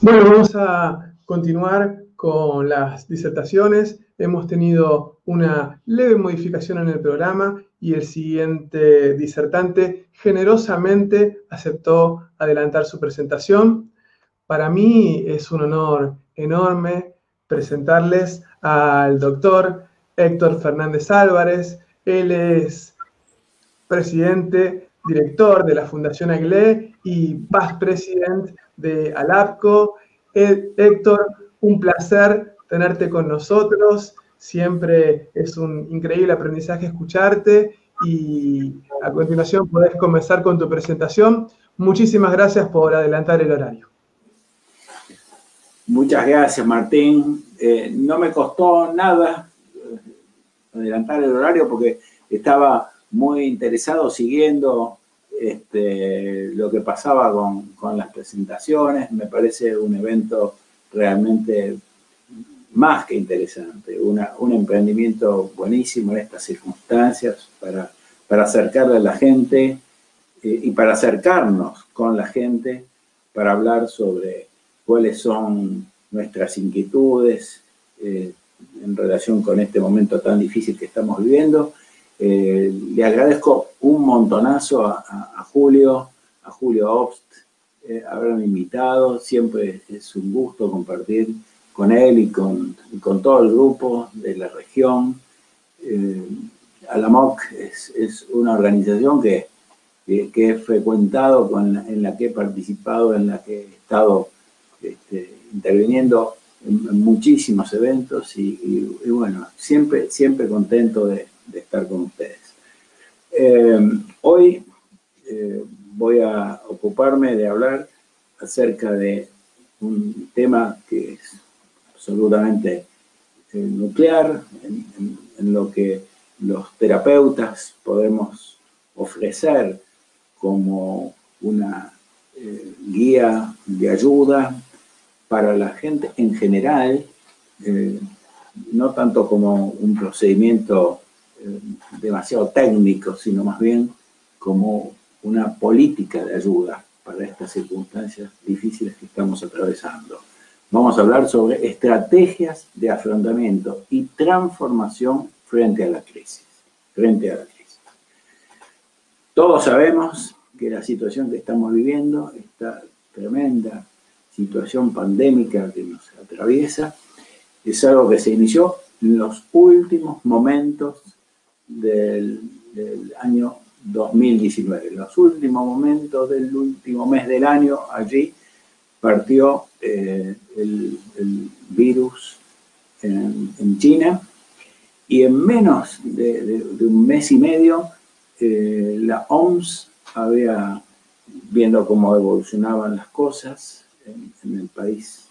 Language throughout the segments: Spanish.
Bueno, vamos a continuar con las disertaciones. Hemos tenido una leve modificación en el programa y el siguiente disertante generosamente aceptó adelantar su presentación. Para mí es un honor enorme presentarles al doctor Héctor Fernández Álvarez. Él es presidente, director de la Fundación AGLE y past president de ALAPCO. Héctor, un placer tenerte con nosotros. Siempre es un increíble aprendizaje escucharte y a continuación podés comenzar con tu presentación. Muchísimas gracias por adelantar el horario. Muchas gracias, Martín. No me costó nada adelantar el horario porque estaba muy interesado siguiendo lo que pasaba con las presentaciones. Me parece un evento realmente más que interesante, un emprendimiento buenísimo en estas circunstancias para acercarle a la gente y para acercarnos con la gente para hablar sobre cuáles son nuestras inquietudes en relación con este momento tan difícil que estamos viviendo. Le agradezco un montonazo a Julio Obst, haberme invitado. Siempre es un gusto compartir con él y con todo el grupo de la región. ALAMOC es una organización que he frecuentado, en la que he participado, en la que he estado interviniendo en muchísimos eventos y bueno, siempre contento de estar con ustedes. Hoy voy a ocuparme de hablar acerca de un tema que es absolutamente nuclear en lo que los terapeutas podemos ofrecer como una guía de ayuda para la gente en general, no tanto como un procedimiento demasiado técnico, sino más bien como una política de ayuda para estas circunstancias difíciles que estamos atravesando. Vamos a hablar sobre estrategias de afrontamiento y transformación frente a la crisis. Todos sabemos que la situación que estamos viviendo, esta tremenda situación pandémica que nos atraviesa, es algo que se inició en los últimos momentos del año 2019. En los últimos momentos del último mes del año, allí partió el virus en China, y en menos de un mes y medio la OMS había, viendo cómo evolucionaban las cosas en el país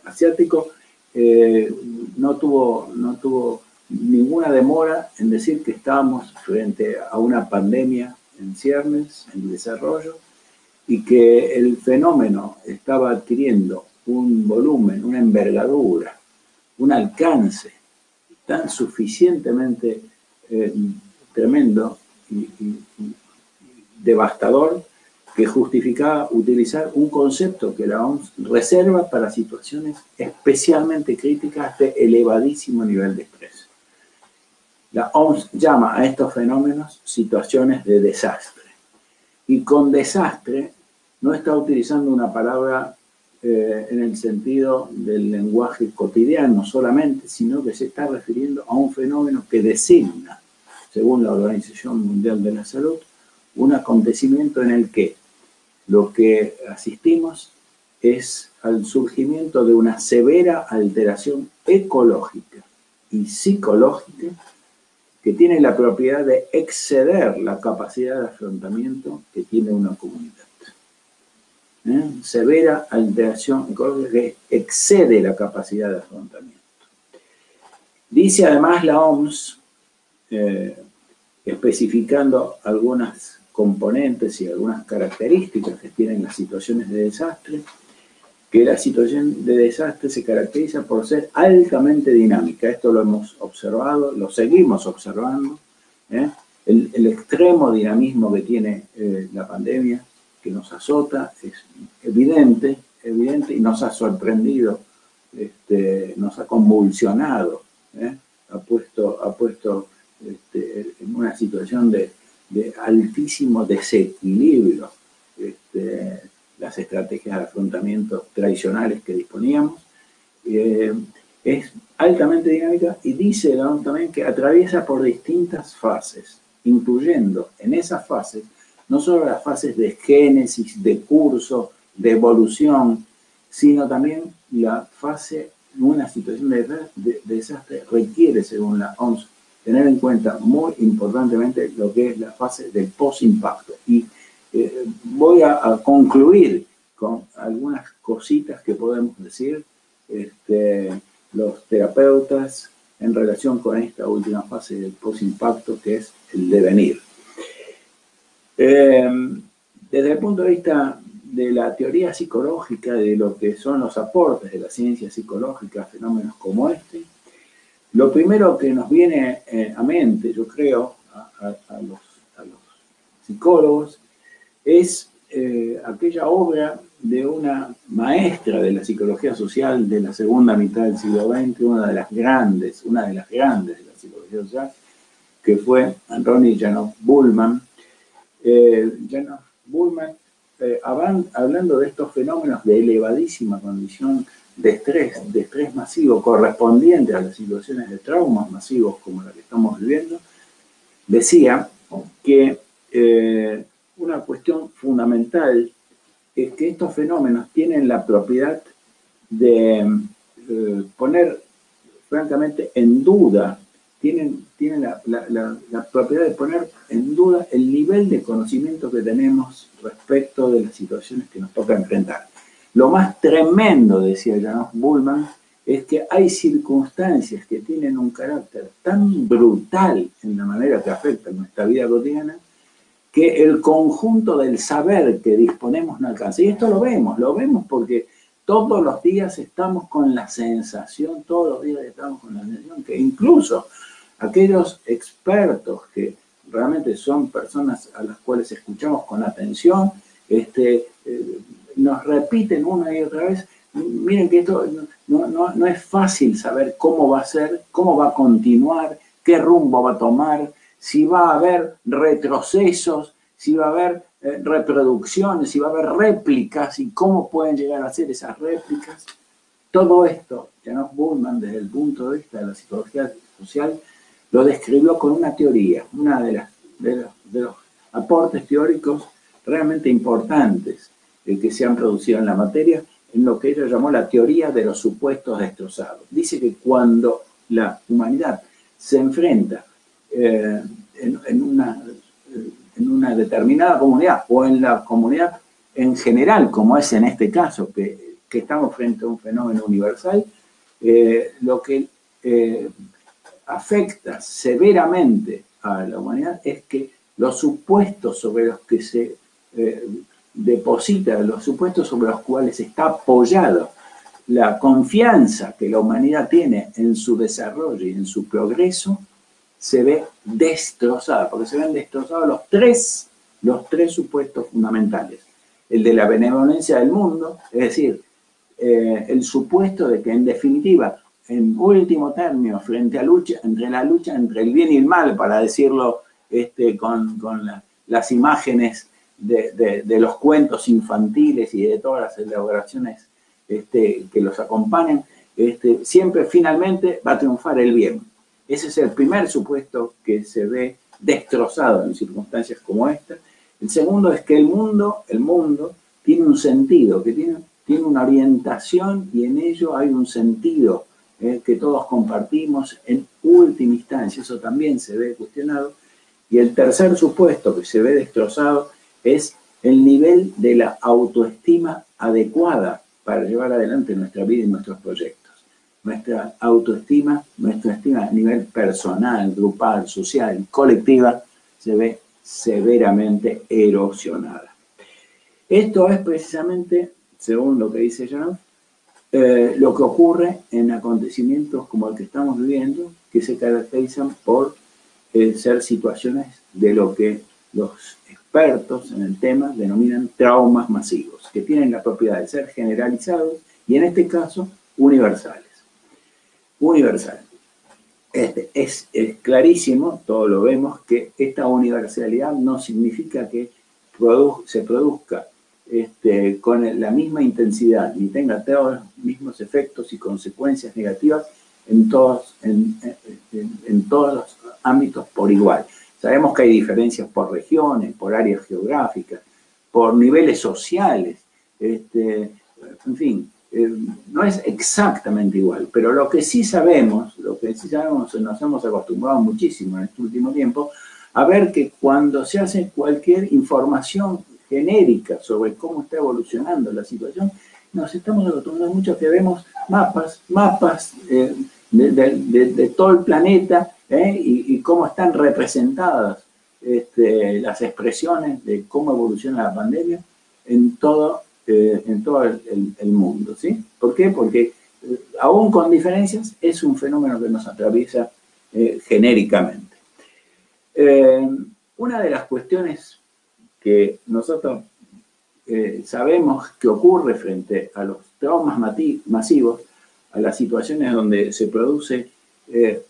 asiático, no tuvo ninguna demora en decir que estábamos frente a una pandemia en ciernes, en desarrollo, y que el fenómeno estaba adquiriendo un volumen, una envergadura, un alcance tan suficientemente tremendo y devastador que justificaba utilizar un concepto que la OMS reserva para situaciones especialmente críticas de elevadísimo nivel de estrés. La OMS llama a estos fenómenos situaciones de desastre. Y con desastre no está utilizando una palabra en el sentido del lenguaje cotidiano solamente, sino que se está refiriendo a un fenómeno que designa, según la Organización Mundial de la Salud, un acontecimiento en el que lo que asistimos es al surgimiento de una severa alteración ecológica y psicológica que tiene la propiedad de exceder la capacidad de afrontamiento que tiene una comunidad. Severa alteración ecológica que excede la capacidad de afrontamiento. Dice además la OMS, especificando algunas componentes y algunas características que tienen las situaciones de desastre, que la situación de desastre se caracteriza por ser altamente dinámica. Esto lo hemos observado, lo seguimos observando. El extremo dinamismo que tiene la pandemia que nos azota es evidente, evidente y nos ha sorprendido, nos ha convulsionado, ha puesto en una situación de altísimo desequilibrio las estrategias de afrontamiento tradicionales que disponíamos. Es altamente dinámica y dice también que atraviesa por distintas fases, incluyendo en esas fases no solo las fases de génesis, de curso, de evolución, sino también la fase, una situación de desastre requiere, según la OMS, tener en cuenta muy importantemente lo que es la fase del post-impacto. Y voy a concluir con algunas cositas que podemos decir los terapeutas en relación con esta última fase del post-impacto, que es el devenir. Desde el punto de vista de la teoría psicológica, de lo que son los aportes de la ciencia psicológica a fenómenos como este, lo primero que nos viene a mente, yo creo, a los psicólogos, es aquella obra de una maestra de la psicología social de la segunda mitad del siglo XX, una de las grandes de la psicología social, que fue Ronnie Janoff Bullman. Janoff Bullman, hablando de estos fenómenos de elevadísima condición de estrés masivo correspondiente a las situaciones de traumas masivos como la que estamos viviendo, decía que una cuestión fundamental es que estos fenómenos tienen la propiedad de poner francamente en duda, tienen la propiedad de poner en duda el nivel de conocimiento que tenemos respecto de las situaciones que nos toca enfrentar. Lo más tremendo, decía Janoff Bullman, es que hay circunstancias que tienen un carácter tan brutal en la manera que afectan nuestra vida cotidiana, que el conjunto del saber que disponemos no alcanza. Y esto lo vemos porque todos los días estamos con la sensación, que incluso aquellos expertos que realmente son personas a las cuales escuchamos con atención, nos repiten una y otra vez, miren que esto no es fácil saber cómo va a ser, cómo va a continuar, qué rumbo va a tomar, si va a haber retrocesos, si va a haber reproducciones, si va a haber réplicas y cómo pueden llegar a ser esas réplicas. Todo esto, Janoff Bullman, desde el punto de vista de la psicología social, lo describió con una teoría, una de los aportes teóricos realmente importantes que se han producido en la materia, en lo que ella llamó la teoría de los supuestos destrozados. Dice que cuando la humanidad se enfrenta en una determinada comunidad o en la comunidad en general, como es en este caso, que estamos frente a un fenómeno universal, lo que afecta severamente a la humanidad es que los supuestos sobre los que se deposita, los supuestos sobre los cuales está apoyado la confianza que la humanidad tiene en su desarrollo y en su progreso, se ve destrozada, porque se ven destrozados los tres supuestos fundamentales. El de la benevolencia del mundo, es decir, el supuesto de que en definitiva, en último término, frente a la lucha entre el bien y el mal, para decirlo con las imágenes de los cuentos infantiles y de todas las elaboraciones que los acompañan, siempre finalmente va a triunfar el bien. Ese es el primer supuesto que se ve destrozado en circunstancias como esta. El segundo es que el mundo tiene un sentido, que tiene una orientación y en ello hay un sentido que todos compartimos en última instancia. Eso también se ve cuestionado. Y el tercer supuesto que se ve destrozado es el nivel de la autoestima adecuada para llevar adelante nuestra vida y nuestros proyectos. Nuestra autoestima, nuestra estima a nivel personal, grupal, social, colectiva, se ve severamente erosionada. Esto es precisamente, según lo que dice Janoff, lo que ocurre en acontecimientos como el que estamos viviendo, que se caracterizan por ser situaciones de lo que los expertos en el tema denominan traumas masivos, que tienen la propiedad de ser generalizados y en este caso universales. Universal. Es clarísimo, todos lo vemos, que esta universalidad no significa que se produzca con la misma intensidad ni tenga todos los mismos efectos y consecuencias negativas en todos los ámbitos por igual. Sabemos que hay diferencias por regiones, por áreas geográficas, por niveles sociales, en fin, no es exactamente igual, pero lo que sí sabemos, nos hemos acostumbrado muchísimo en este último tiempo, a ver que cuando se hace cualquier información genérica sobre cómo está evolucionando la situación, nos estamos acostumbrando mucho a que vemos mapas de todo el planeta, y cómo están representadas las expresiones de cómo evoluciona la pandemia en todo el mundo, ¿sí? ¿Por qué? Porque aún con diferencias es un fenómeno que nos atraviesa genéricamente. Una de las cuestiones que nosotros sabemos que ocurre frente a los traumas masivos, a las situaciones donde se producen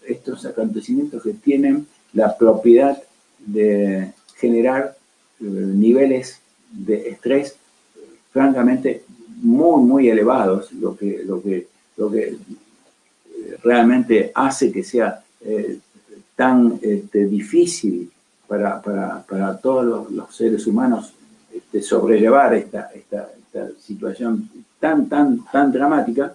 estos acontecimientos que tienen la propiedad de generar niveles de estrés francamente muy elevados, lo que realmente hace que sea tan difícil para todos los seres humanos sobrellevar esta situación tan dramática,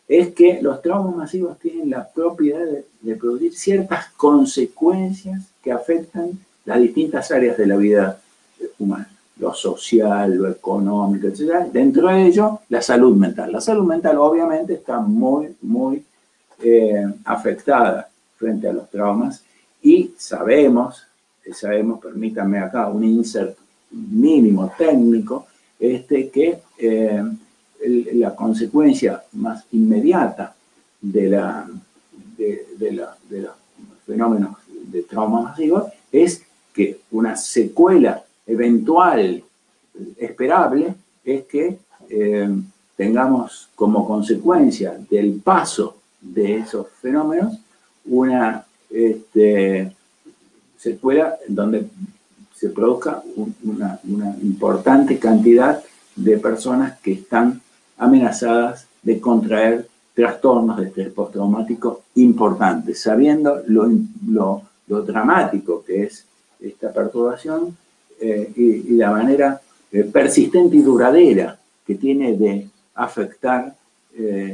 es que los traumas masivos tienen la propiedad de producir ciertas consecuencias que afectan las distintas áreas de la vida humana, lo social, lo económico, etc. Dentro de ello, la salud mental. La salud mental obviamente está muy afectada frente a los traumas y sabemos, permítanme acá un insert mínimo técnico, que la consecuencia más inmediata de los fenómenos de trauma masivo es que una secuela eventual esperable es que tengamos como consecuencia del paso de esos fenómenos una secuela donde se produzca una importante cantidad de personas que están amenazadas de contraer trastornos de estrés postraumático importantes, sabiendo lo dramático que es esta perturbación y la manera persistente y duradera que tiene de afectar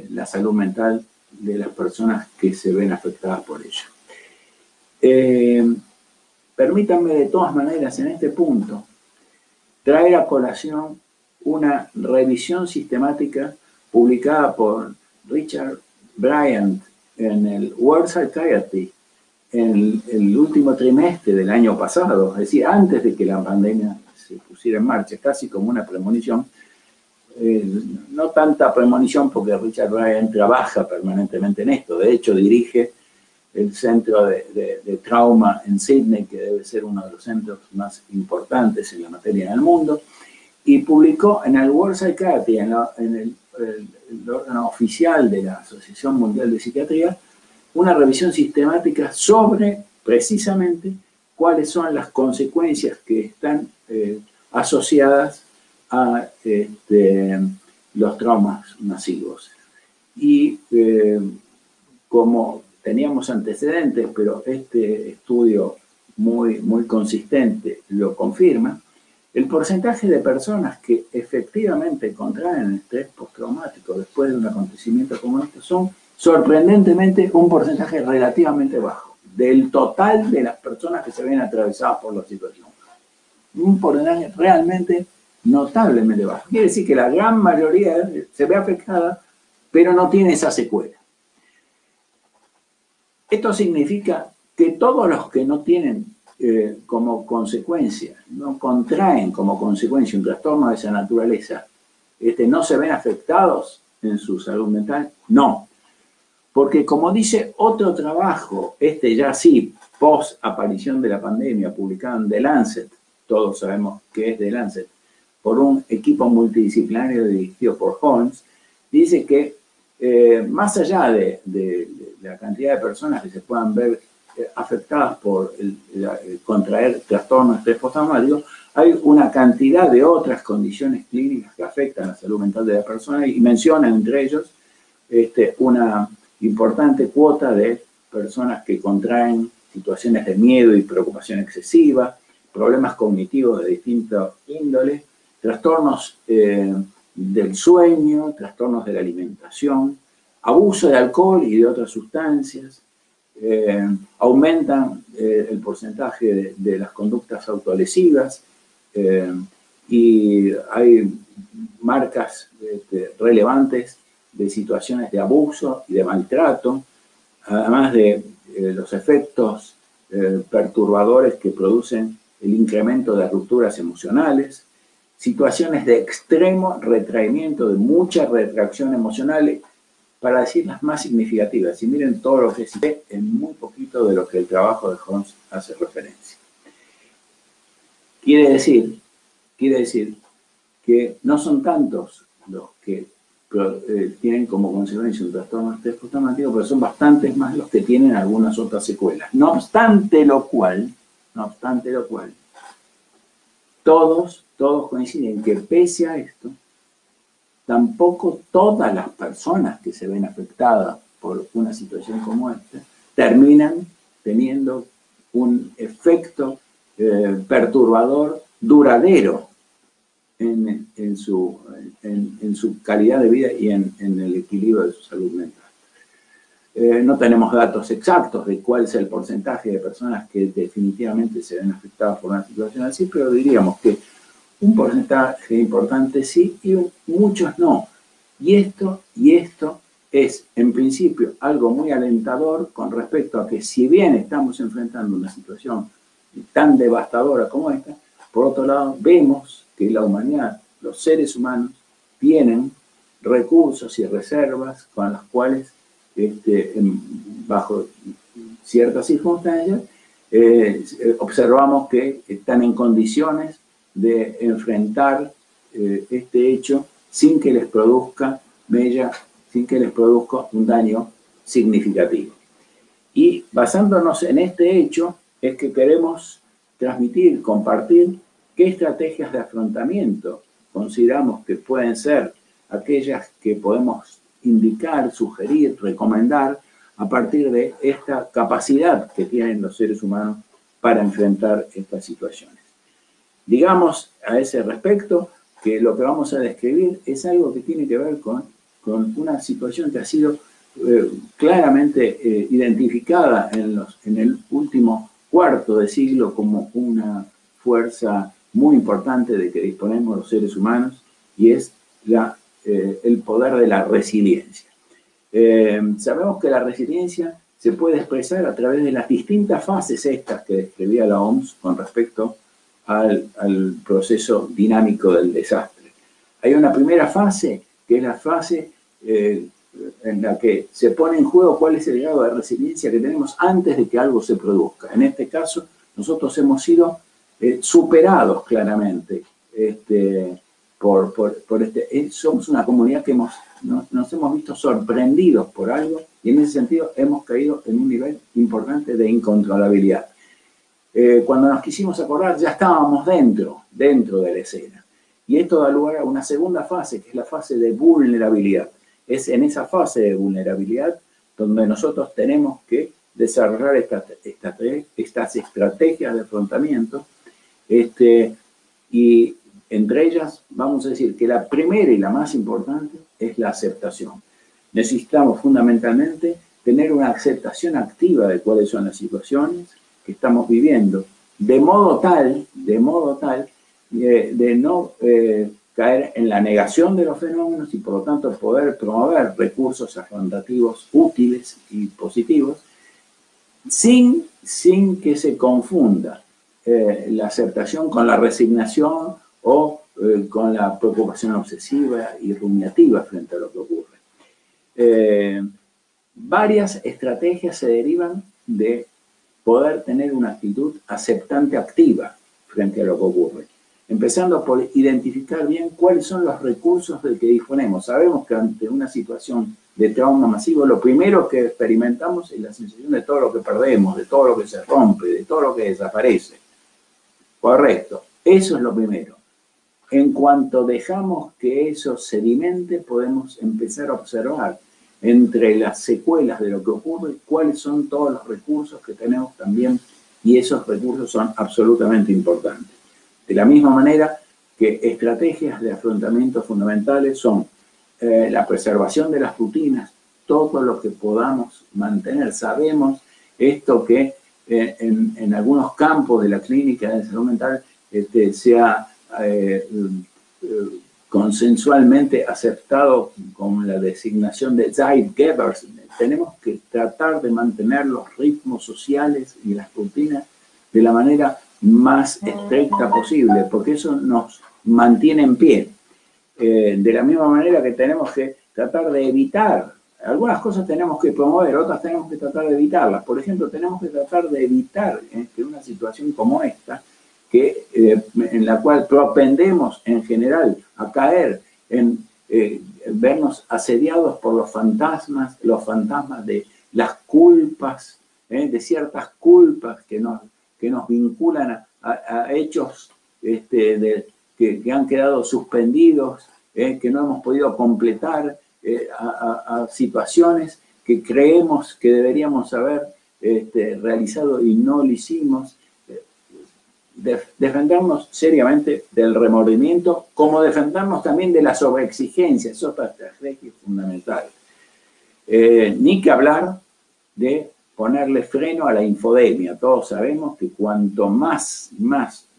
la salud mental de las personas que se ven afectadas por ella. Permítanme de todas maneras en este punto traer a colación una revisión sistemática publicada por Richard Bryant en el World Psychiatry en el último trimestre del año pasado, es decir, antes de que la pandemia se pusiera en marcha, casi como una premonición. No tanta premonición porque Richard Bryant trabaja permanentemente en esto, de hecho dirige el centro de trauma en Sydney, que debe ser uno de los centros más importantes en la materia en el mundo, y publicó en el World Psychiatry, en el órgano oficial de la Asociación Mundial de Psiquiatría, una revisión sistemática sobre precisamente cuáles son las consecuencias que están asociadas a los traumas masivos. Y como teníamos antecedentes, pero este estudio muy consistente lo confirma, el porcentaje de personas que efectivamente contraen estrés postraumático después de un acontecimiento como este son sorprendentemente un porcentaje relativamente bajo del total de las personas que se ven atravesadas por la situación. Un porcentaje realmente notablemente bajo. Quiere decir que la gran mayoría se ve afectada, pero no tiene esa secuela. Esto significa que todos los que no tienen como consecuencia, no contraen como consecuencia un trastorno de esa naturaleza, no se ven afectados en su salud mental, no. Porque como dice otro trabajo, ya sí, post aparición de la pandemia, publicado en The Lancet todos sabemos que es de Lancet, por un equipo multidisciplinario dirigido por Holmes, dice que más allá de la cantidad de personas que se puedan ver afectadas por contraer trastornos de estrés postraumático, hay una cantidad de otras condiciones clínicas que afectan la salud mental de la persona y mencionan entre ellos una importante cuota de personas que contraen situaciones de miedo y preocupación excesiva, problemas cognitivos de distintas índoles, trastornos del sueño, trastornos de la alimentación, abuso de alcohol y de otras sustancias, aumentan el porcentaje de las conductas autolesivas y hay marcas relevantes de situaciones de abuso y de maltrato, además de los efectos perturbadores que producen el incremento de rupturas emocionales, situaciones de extremo retraimiento, de mucha retracción emocional, para decir las más significativas. Y miren todo lo que se ve en muy poquito de lo que el trabajo de Holmes hace referencia. Quiere decir que no son tantos los que tienen como consecuencia un trastorno de estrés postraumático, pero son bastantes más los que tienen algunas otras secuelas. No obstante lo cual, todos coinciden que pese a esto, tampoco todas las personas que se ven afectadas por una situación como esta terminan teniendo un efecto perturbador duradero en su calidad de vida y en el equilibrio de su salud mental. No tenemos datos exactos de cuál es el porcentaje de personas que definitivamente se ven afectadas por una situación así, pero diríamos que un porcentaje importante sí y muchos no. Y esto es, en principio, algo muy alentador con respecto a que si bien estamos enfrentando una situación tan devastadora como esta, por otro lado, vemos que la humanidad, los seres humanos, tienen recursos y reservas con las cuales, bajo ciertas circunstancias, observamos que están en condiciones de enfrentar este hecho sin que les produzca un daño significativo. Y basándonos en este hecho, es que queremos transmitir, compartir qué estrategias de afrontamiento consideramos que pueden ser aquellas que podemos indicar, sugerir, recomendar a partir de esta capacidad que tienen los seres humanos para enfrentar estas situaciones. Digamos a ese respecto que lo que vamos a describir es algo que tiene que ver con una situación que ha sido claramente identificada en el último cuarto de siglo como una fuerza muy importante de que disponemos los seres humanos, y es el poder de la resiliencia. Sabemos que la resiliencia se puede expresar a través de las distintas fases estas que describía la OMS con respecto al proceso dinámico del desastre. Hay una primera fase, que es la fase en la que se pone en juego cuál es el grado de resiliencia que tenemos antes de que algo se produzca. En este caso, nosotros hemos sido superados claramente somos una comunidad que nos hemos visto sorprendidos por algo, y en ese sentido hemos caído en un nivel importante de incontrolabilidad. Cuando nos quisimos acordar, ya estábamos dentro de la escena. Y esto da lugar a una segunda fase, que es la fase de vulnerabilidad. Es en esa fase de vulnerabilidad donde nosotros tenemos que desarrollar estas estrategias de afrontamiento, y entre ellas vamos a decir que la primera y la más importante es la aceptación. Necesitamos fundamentalmente tener una aceptación activa de cuáles son las situaciones que estamos viviendo, de modo tal de no caer en la negación de los fenómenos y por lo tanto poder promover recursos afrontativos útiles y positivos sin que se confunda la aceptación con la resignación o con la preocupación obsesiva y rumiativa frente a lo que ocurre. Varias estrategias se derivan de poder tener una actitud aceptante activa frente a lo que ocurre. Empezando por identificar bien cuáles son los recursos de que disponemos. Sabemos que ante una situación de trauma masivo, lo primero que experimentamos es la sensación de todo lo que perdemos, de todo lo que se rompe, de todo lo que desaparece. Correcto, eso es lo primero. En cuanto dejamos que eso sedimente, podemos empezar a observar entre las secuelas de lo que ocurre, cuáles son todos los recursos que tenemos también, y esos recursos son absolutamente importantes. De la misma manera que estrategias de afrontamiento fundamentales son la preservación de las rutinas, todo lo que podamos mantener. Sabemos esto que en algunos campos de la clínica de salud mental se ha consensualmente aceptado con la designación de Zeitgebers. Tenemos que tratar de mantener los ritmos sociales y las rutinas de la manera más estricta posible, porque eso nos mantiene en pie. De la misma manera que tenemos que tratar de evitar, algunas cosas tenemos que promover, otras tenemos que tratar de evitarlas. Por ejemplo, tenemos que tratar de evitar que una situación como esta, en la cual propendemos en general a caer en vernos asediados por los fantasmas de las culpas, de ciertas culpas que nos vinculan a hechos que han quedado suspendidos, que no hemos podido completar, a situaciones que creemos que deberíamos haber realizado y no lo hicimos. Defendernos seriamente del remordimiento, como defendernos también de la sobreexigencia, es otra estrategia fundamental. Ni que hablar de ponerle freno a la infodemia. Todos sabemos que cuanto más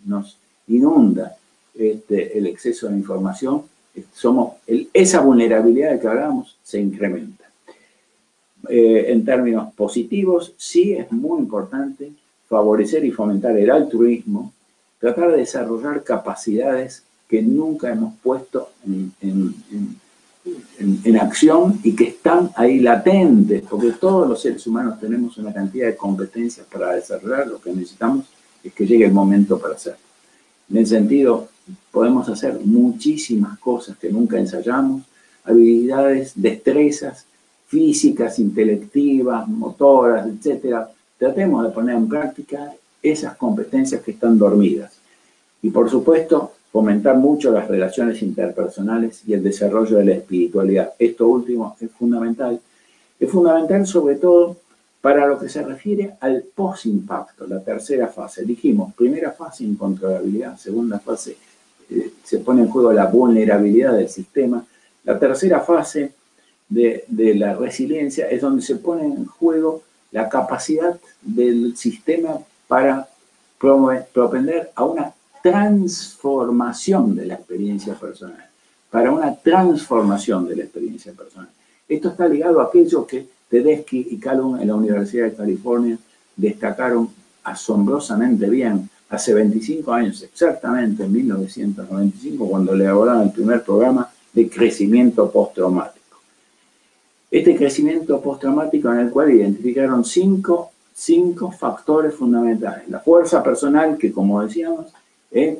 nos inunda el exceso de información, esa vulnerabilidad de que hablábamos se incrementa. En términos positivos, sí es muy importante favorecer y fomentar el altruismo, tratar de desarrollar capacidades que nunca hemos puesto en acción y que están ahí latentes, porque todos los seres humanos tenemos una cantidad de competencias para desarrollar. Lo que necesitamos es que llegue el momento para hacerlo. En ese sentido, podemos hacer muchísimas cosas que nunca ensayamos, habilidades, destrezas físicas, intelectivas, motoras, etc. Tratemos de poner en práctica esas competencias que están dormidas. Y por supuesto, fomentar mucho las relaciones interpersonales y el desarrollo de la espiritualidad. Esto último es fundamental. Es fundamental sobre todo para lo que se refiere al post-impacto, la tercera fase. Dijimos, primera fase, incontrolabilidad. Segunda fase, se pone en juego la vulnerabilidad del sistema. La tercera fase de la resiliencia es donde se pone en juego la capacidad del sistema para propender a una transformación de la experiencia personal, para una transformación de la experiencia personal. Esto está ligado a aquello que Tedeschi y Callum en la Universidad de California destacaron asombrosamente bien hace 25 años, exactamente en 1995, cuando elaboraron el primer programa de crecimiento postraumático. Este crecimiento postraumático en el cual identificaron cinco factores fundamentales. La fuerza personal, que como decíamos,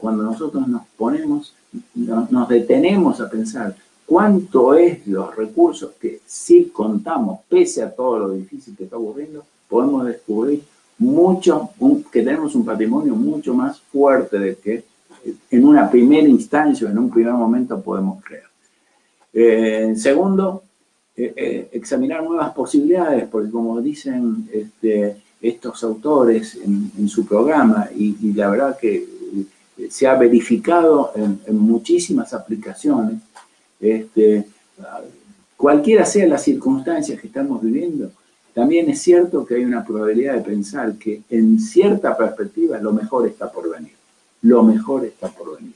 cuando nosotros nos detenemos a pensar cuánto es los recursos que sí contamos, pese a todo lo difícil que está ocurriendo, podemos descubrir que tenemos un patrimonio mucho más fuerte del que en una primera instancia, en un primer momento podemos creer. Segundo, examinar nuevas posibilidades, porque como dicen estos autores en su programa, y la verdad que se ha verificado en muchísimas aplicaciones, cualquiera sean las circunstancias que estamos viviendo, también es cierto que hay una probabilidad de pensar que en cierta perspectiva lo mejor está por venir. Lo mejor está por venir.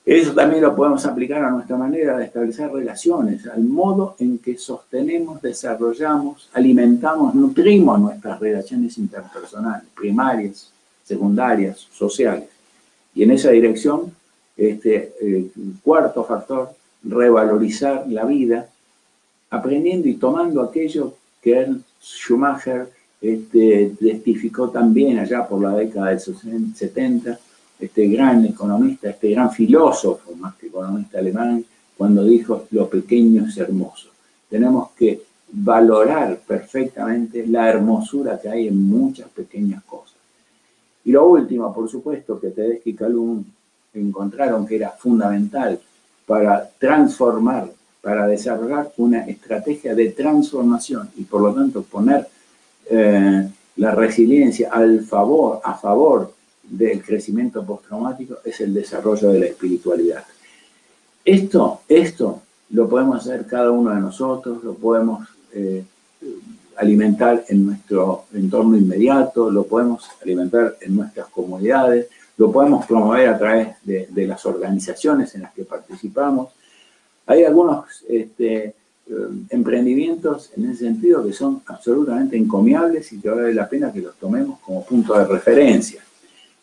Eso también lo podemos aplicar a nuestra manera de establecer relaciones, al modo en que sostenemos, desarrollamos, alimentamos, nutrimos nuestras relaciones interpersonales, primarias, secundarias, sociales. Y en esa dirección, cuarto factor, revalorizar la vida, aprendiendo y tomando aquello que Ernst Schumacher testificó también allá por la década del 70, este gran economista, este gran filósofo, más que economista alemán, cuando dijo: lo pequeño es hermoso. Tenemos que valorar perfectamente la hermosura que hay en muchas pequeñas cosas. Y lo último, por supuesto, que Tedeschi y Calhoun encontraron que era fundamental para transformar, para desarrollar una estrategia de transformación y por lo tanto poner la resiliencia a favor del crecimiento postraumático, es el desarrollo de la espiritualidad. Esto lo podemos hacer cada uno de nosotros, lo podemos alimentar en nuestro entorno inmediato, lo podemos alimentar en nuestras comunidades, lo podemos promover a través de las organizaciones en las que participamos. Hay algunos emprendimientos en ese sentido que son absolutamente encomiables y que vale la pena que los tomemos como punto de referencia.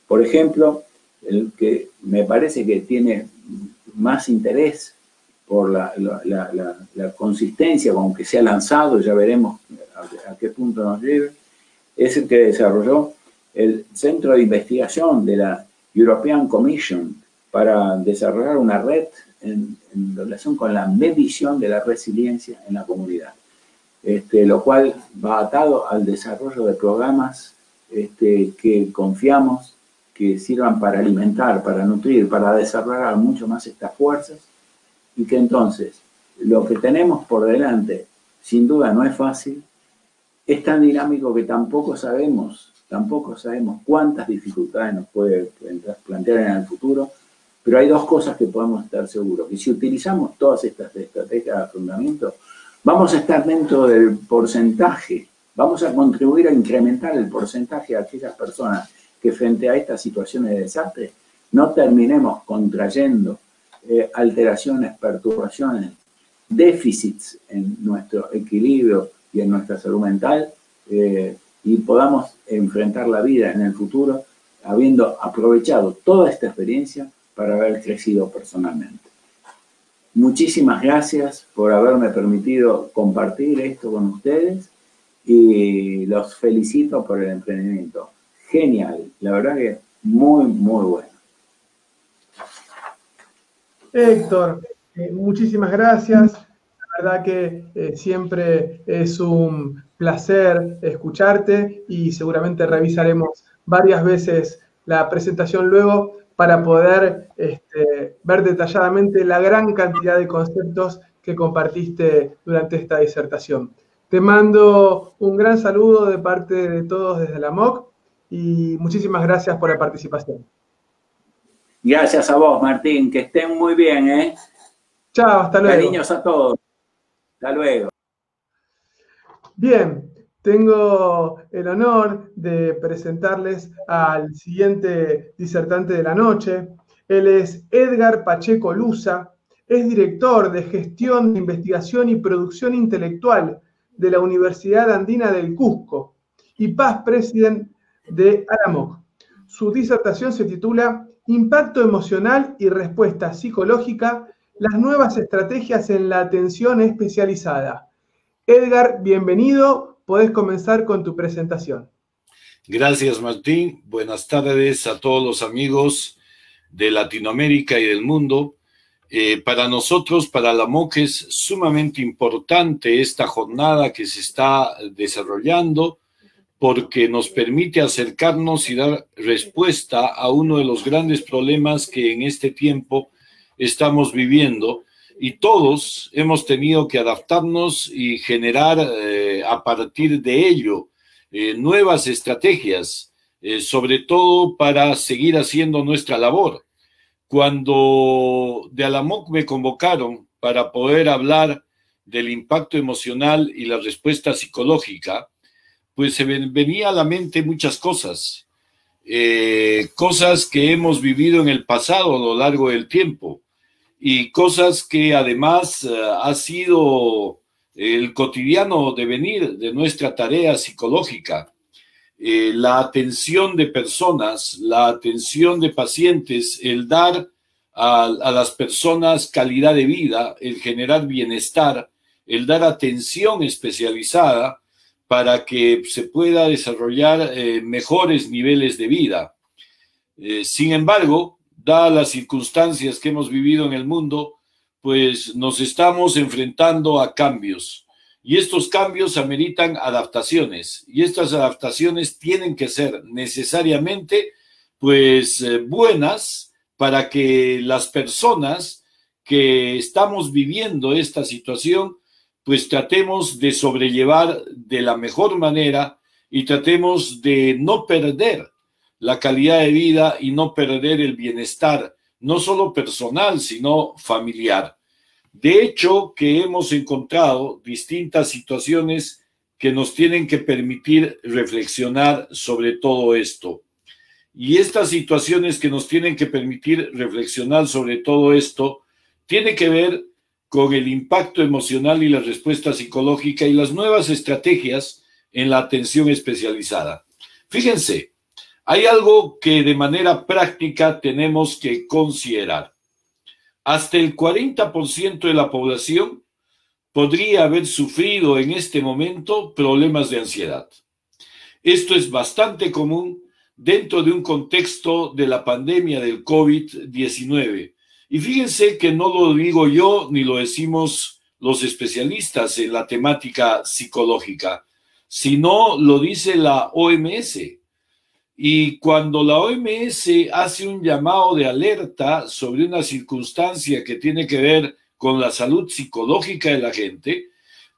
Por ejemplo, el que me parece que tiene más interés por la consistencia con que se ha lanzado, ya veremos a qué punto nos lleve, es el que desarrolló el Centro de Investigación de la European Commission para desarrollar una red en relación con la medición de la resiliencia en la comunidad, lo cual va atado al desarrollo de programas que confiamos que sirvan para alimentar, para nutrir, para desarrollar mucho más estas fuerzas, y que entonces lo que tenemos por delante sin duda no es fácil, es tan dinámico que tampoco sabemos cuántas dificultades nos puede plantear en el futuro, pero hay dos cosas que podemos estar seguros, que si utilizamos todas estas estrategias de afrontamiento, vamos a estar dentro del porcentaje, vamos a contribuir a incrementar el porcentaje de aquellas personas que frente a estas situaciones de desastre no terminemos contrayendo alteraciones, perturbaciones, déficits en nuestro equilibrio y en nuestra salud mental, y podamos enfrentar la vida en el futuro habiendo aprovechado toda esta experiencia para haber crecido personalmente. Muchísimas gracias por haberme permitido compartir esto con ustedes y los felicito por el emprendimiento. Genial, la verdad que muy, muy bueno. Héctor, muchísimas gracias. La verdad que siempre es un placer escucharte y seguramente revisaremos varias veces la presentación luego para poder ver detalladamente la gran cantidad de conceptos que compartiste durante esta disertación. Te mando un gran saludo de parte de todos desde la MOC y muchísimas gracias por la participación. Gracias a vos, Martín, que estén muy bien, ¿eh? Chao, hasta luego. Cariños a todos. Hasta luego. Bien, tengo el honor de presentarles al siguiente disertante de la noche. Él es Edgar Pacheco Luza, es director de Gestión de Investigación y Producción Intelectual de la Universidad Andina del Cusco y Past President de ALAMOC. Su disertación se titula Impacto emocional y respuesta psicológica, las nuevas estrategias en la atención especializada. Edgar, bienvenido. Podés comenzar con tu presentación. Gracias, Martín. Buenas tardes a todos los amigos de Latinoamérica y del mundo. Para nosotros, para la MOC, es sumamente importante esta jornada que se está desarrollando porque nos permite acercarnos y dar respuesta a uno de los grandes problemas que en este tiempo estamos viviendo, y todos hemos tenido que adaptarnos y generar a partir de ello nuevas estrategias, sobre todo para seguir haciendo nuestra labor. Cuando de ALAMOC me convocaron para poder hablar del impacto emocional y la respuesta psicológica, pues se me venía a la mente muchas cosas, cosas que hemos vivido en el pasado a lo largo del tiempo, y cosas que además ha sido el cotidiano devenir de nuestra tarea psicológica. La atención de personas, la atención de pacientes, el dar a las personas calidad de vida, el generar bienestar, el dar atención especializada, para que se pueda desarrollar mejores niveles de vida. Sin embargo, dadas las circunstancias que hemos vivido en el mundo, pues nos estamos enfrentando a cambios. Y estos cambios ameritan adaptaciones. Y estas adaptaciones tienen que ser necesariamente, pues, buenas para que las personas que estamos viviendo esta situación, pues tratemos de sobrellevar de la mejor manera y tratemos de no perder la calidad de vida y no perder el bienestar, no solo personal, sino familiar. De hecho, que hemos encontrado distintas situaciones que nos tienen que permitir reflexionar sobre todo esto. Y estas situaciones que nos tienen que permitir reflexionar sobre todo esto tiene que ver con el impacto emocional y la respuesta psicológica y las nuevas estrategias en la atención especializada. Fíjense, hay algo que de manera práctica tenemos que considerar. Hasta el 40% de la población podría haber sufrido en este momento problemas de ansiedad. Esto es bastante común dentro de un contexto de la pandemia del COVID-19. Y fíjense que no lo digo yo ni lo decimos los especialistas en la temática psicológica, sino lo dice la OMS. Y cuando la OMS hace un llamado de alerta sobre una circunstancia que tiene que ver con la salud psicológica de la gente,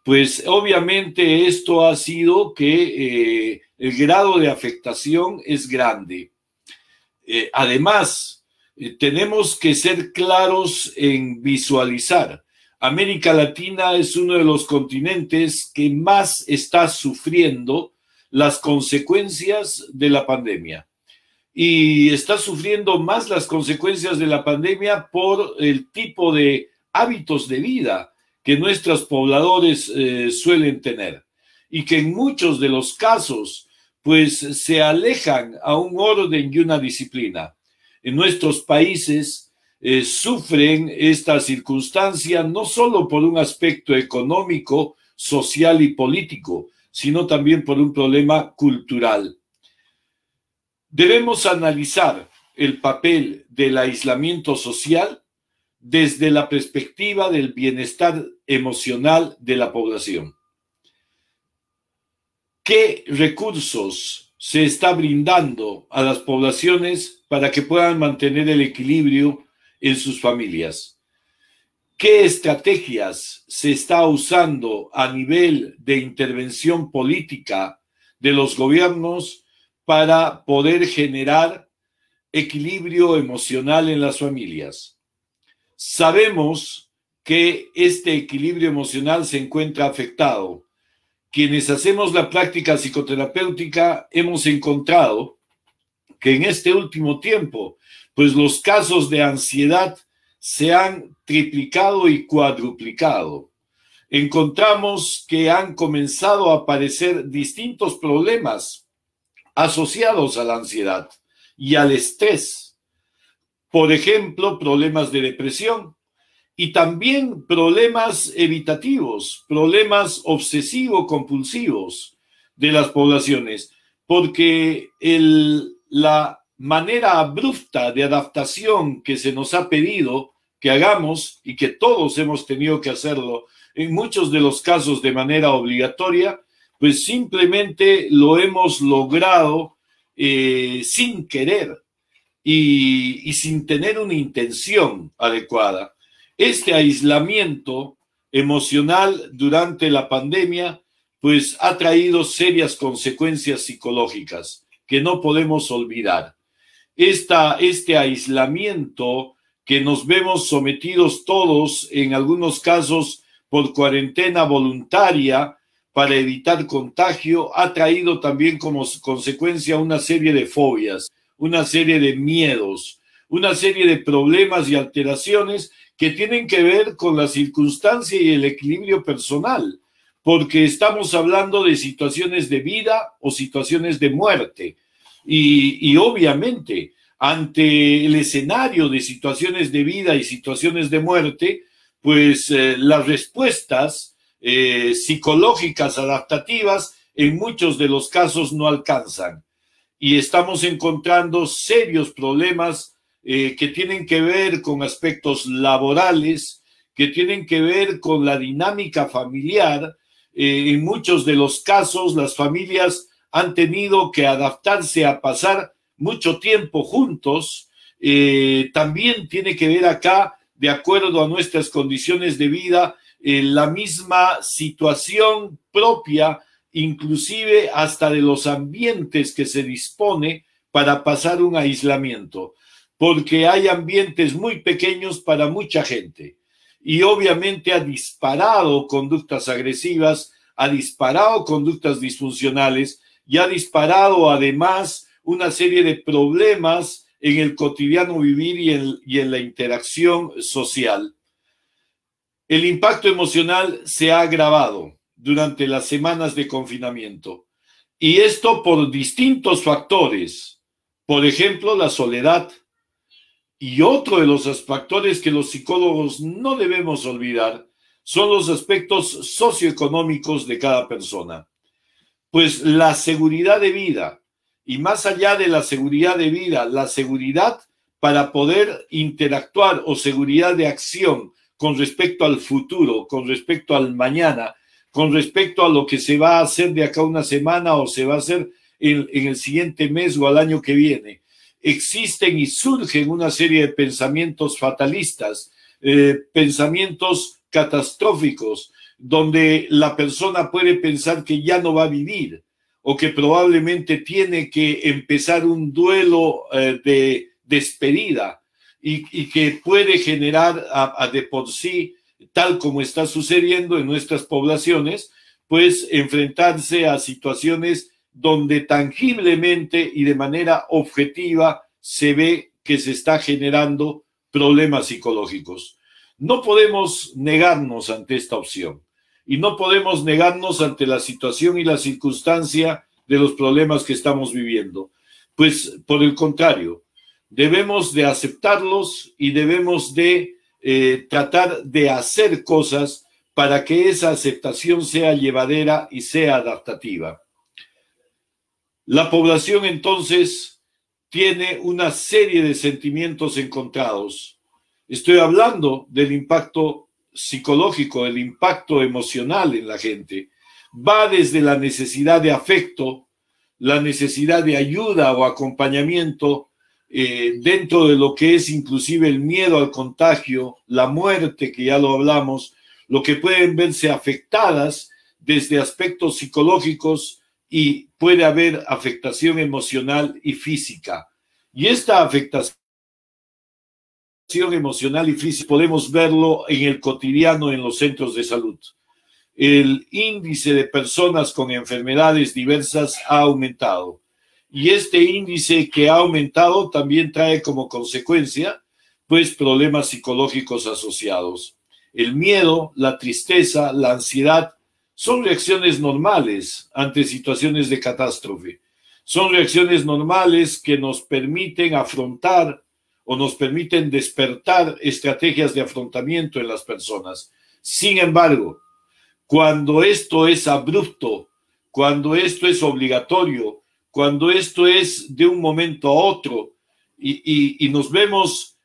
pues obviamente esto ha sido que el grado de afectación es grande. Además, tenemos que ser claros en visualizar. América Latina es uno de los continentes que más está sufriendo las consecuencias de la pandemia. Y está sufriendo más las consecuencias de la pandemia por el tipo de hábitos de vida que nuestros pobladores suelen tener. Y que en muchos de los casos, pues se alejan a un orden y una disciplina. En nuestros países sufren esta circunstancia no solo por un aspecto económico, social y político, sino también por un problema cultural. Debemos analizar el papel del aislamiento social desde la perspectiva del bienestar emocional de la población. ¿Qué recursos se está brindando a las poblaciones para que puedan mantener el equilibrio en sus familias? ¿Qué estrategias se está usando a nivel de intervención política de los gobiernos para poder generar equilibrio emocional en las familias? Sabemos que este equilibrio emocional se encuentra afectado. Quienes hacemos la práctica psicoterapéutica hemos encontrado que en este último tiempo, pues los casos de ansiedad se han triplicado y cuadruplicado. Encontramos que han comenzado a aparecer distintos problemas asociados a la ansiedad y al estrés. Por ejemplo, problemas de depresión y también problemas evitativos, problemas obsesivo-compulsivos de las poblaciones, porque la manera abrupta de adaptación que se nos ha pedido que hagamos y que todos hemos tenido que hacerlo, en muchos de los casos de manera obligatoria, pues simplemente lo hemos logrado sin querer y sin tener una intención adecuada. Este aislamiento emocional durante la pandemia pues ha traído serias consecuencias psicológicas que no podemos olvidar. Este aislamiento que nos vemos sometidos todos, en algunos casos por cuarentena voluntaria para evitar contagio, ha traído también como consecuencia una serie de fobias, una serie de miedos, una serie de problemas y alteraciones que tienen que ver con la circunstancia y el equilibrio personal, porque estamos hablando de situaciones de vida o situaciones de muerte. Y obviamente, ante el escenario de situaciones de vida y situaciones de muerte, pues las respuestas psicológicas adaptativas en muchos de los casos no alcanzan. Y estamos encontrando serios problemas que tienen que ver con aspectos laborales, que tienen que ver con la dinámica familiar. En muchos de los casos, las familias han tenido que adaptarse a pasar mucho tiempo juntos. También tiene que ver acá, de acuerdo a nuestras condiciones de vida, la misma situación propia, inclusive hasta de los ambientes que se dispone para pasar un aislamiento, porque hay ambientes muy pequeños para mucha gente. Y obviamente ha disparado conductas agresivas, ha disparado conductas disfuncionales y ha disparado además una serie de problemas en el cotidiano vivir y en la interacción social. El impacto emocional se ha agravado durante las semanas de confinamiento, y esto por distintos factores. Por ejemplo, la soledad. Y otro de los factores que los psicólogos no debemos olvidar son los aspectos socioeconómicos de cada persona. Pues la seguridad de vida, y más allá de la seguridad de vida, la seguridad para poder interactuar o seguridad de acción con respecto al futuro, con respecto al mañana, con respecto a lo que se va a hacer de acá una semana o se va a hacer en el siguiente mes o al año que viene. Existen y surgen una serie de pensamientos fatalistas, pensamientos catastróficos, donde la persona puede pensar que ya no va a vivir o que probablemente tiene que empezar un duelo de despedida y que puede generar de por sí, tal como está sucediendo en nuestras poblaciones, pues enfrentarse a situaciones donde tangiblemente y de manera objetiva se ve que se está generando problemas psicológicos. No podemos negarnos ante esta opción y no podemos negarnos ante la situación y la circunstancia de los problemas que estamos viviendo. Pues por el contrario, debemos de aceptarlos y debemos de tratar de hacer cosas para que esa aceptación sea llevadera y sea adaptativa. La población entonces tiene una serie de sentimientos encontrados. Estoy hablando del impacto psicológico, el impacto emocional en la gente. Va desde la necesidad de afecto, la necesidad de ayuda o acompañamiento, dentro de lo que es inclusive el miedo al contagio, la muerte, que ya lo hablamos, lo que pueden verse afectadas desde aspectos psicológicos, y puede haber afectación emocional y física. Y esta afectación emocional y física podemos verlo en el cotidiano en los centros de salud. El índice de personas con enfermedades diversas ha aumentado. Y este índice que ha aumentado también trae como consecuencia, pues, problemas psicológicos asociados. El miedo, la tristeza, la ansiedad son reacciones normales ante situaciones de catástrofe. Son reacciones normales que nos permiten afrontar o nos permiten despertar estrategias de afrontamiento en las personas. Sin embargo, cuando esto es abrupto, cuando esto es obligatorio, cuando esto es de un momento a otro y nos vemos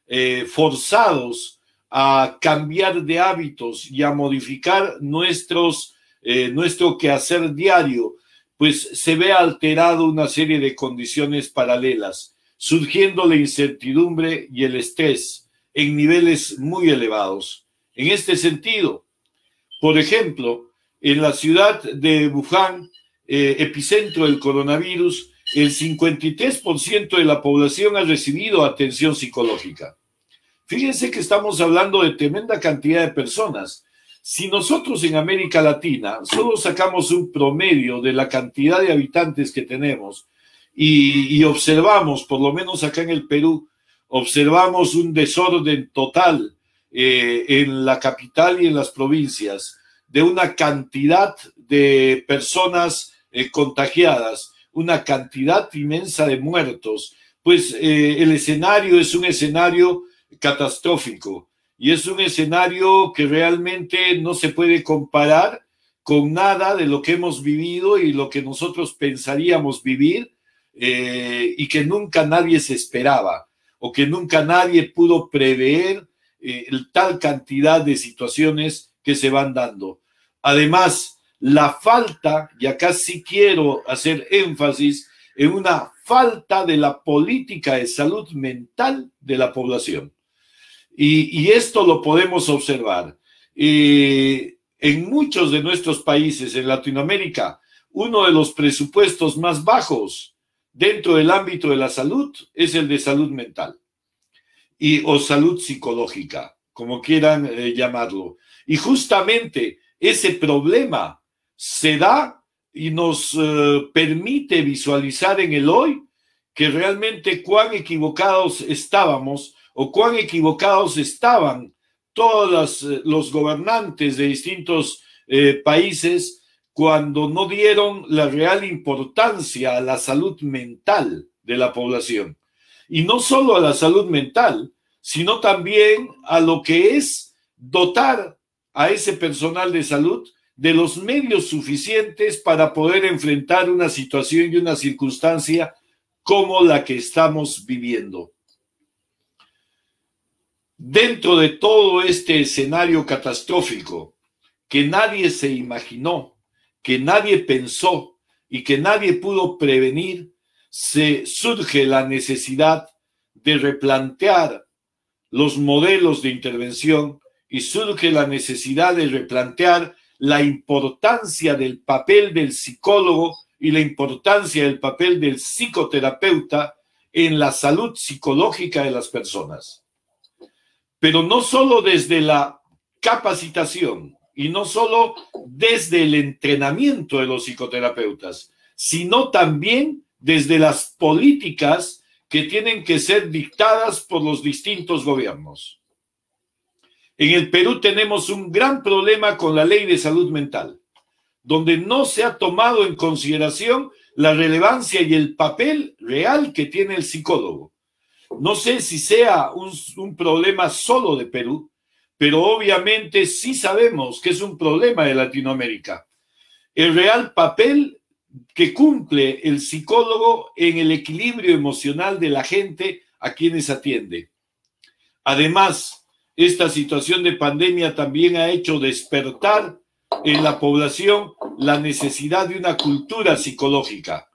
forzados a cambiar de hábitos y a modificar nuestro quehacer diario, pues se ve alterado una serie de condiciones paralelas, surgiendo la incertidumbre y el estrés en niveles muy elevados. En este sentido, por ejemplo, en la ciudad de Wuhan, epicentro del coronavirus, el 53% de la población ha recibido atención psicológica. Fíjense que estamos hablando de tremenda cantidad de personas. Si nosotros en América Latina solo sacamos un promedio de la cantidad de habitantes que tenemos y observamos, por lo menos acá en el Perú, observamos un desorden total en la capital y en las provincias, de una cantidad de personas contagiadas, una cantidad inmensa de muertos, pues el escenario es un escenario catastrófico y es un escenario que realmente no se puede comparar con nada de lo que hemos vivido y lo que nosotros pensaríamos vivir, y que nunca nadie se esperaba, o que nunca nadie pudo prever tal cantidad de situaciones que se van dando. Además, la falta, y acá sí quiero hacer énfasis en una falta de la política de salud mental de la población. Y esto lo podemos observar. En muchos de nuestros países en Latinoamérica, uno de los presupuestos más bajos dentro del ámbito de la salud es el de salud mental o salud psicológica, como quieran llamarlo. Y justamente ese problema se da y nos permite visualizar en el hoy que realmente cuán equivocados estábamos o cuán equivocados estaban todos los gobernantes de distintos países cuando no dieron la real importancia a la salud mental de la población. Y no solo a la salud mental, sino también a lo que es dotar a ese personal de salud de los medios suficientes para poder enfrentar una situación y una circunstancia como la que estamos viviendo. Dentro de todo este escenario catastrófico que nadie se imaginó, que nadie pensó y que nadie pudo prevenir, surge la necesidad de replantear los modelos de intervención y surge la necesidad de replantear la importancia del papel del psicólogo y la importancia del papel del psicoterapeuta en la salud psicológica de las personas. Pero no solo desde la capacitación y no solo desde el entrenamiento de los psicoterapeutas, sino también desde las políticas que tienen que ser dictadas por los distintos gobiernos. En el Perú tenemos un gran problema con la ley de salud mental, donde no se ha tomado en consideración la relevancia y el papel real que tiene el psicólogo. No sé si sea un problema solo de Perú, pero obviamente sí sabemos que es un problema de Latinoamérica. El real papel que cumple el psicólogo en el equilibrio emocional de la gente a quienes atiende. Además, esta situación de pandemia también ha hecho despertar en la población la necesidad de una cultura psicológica.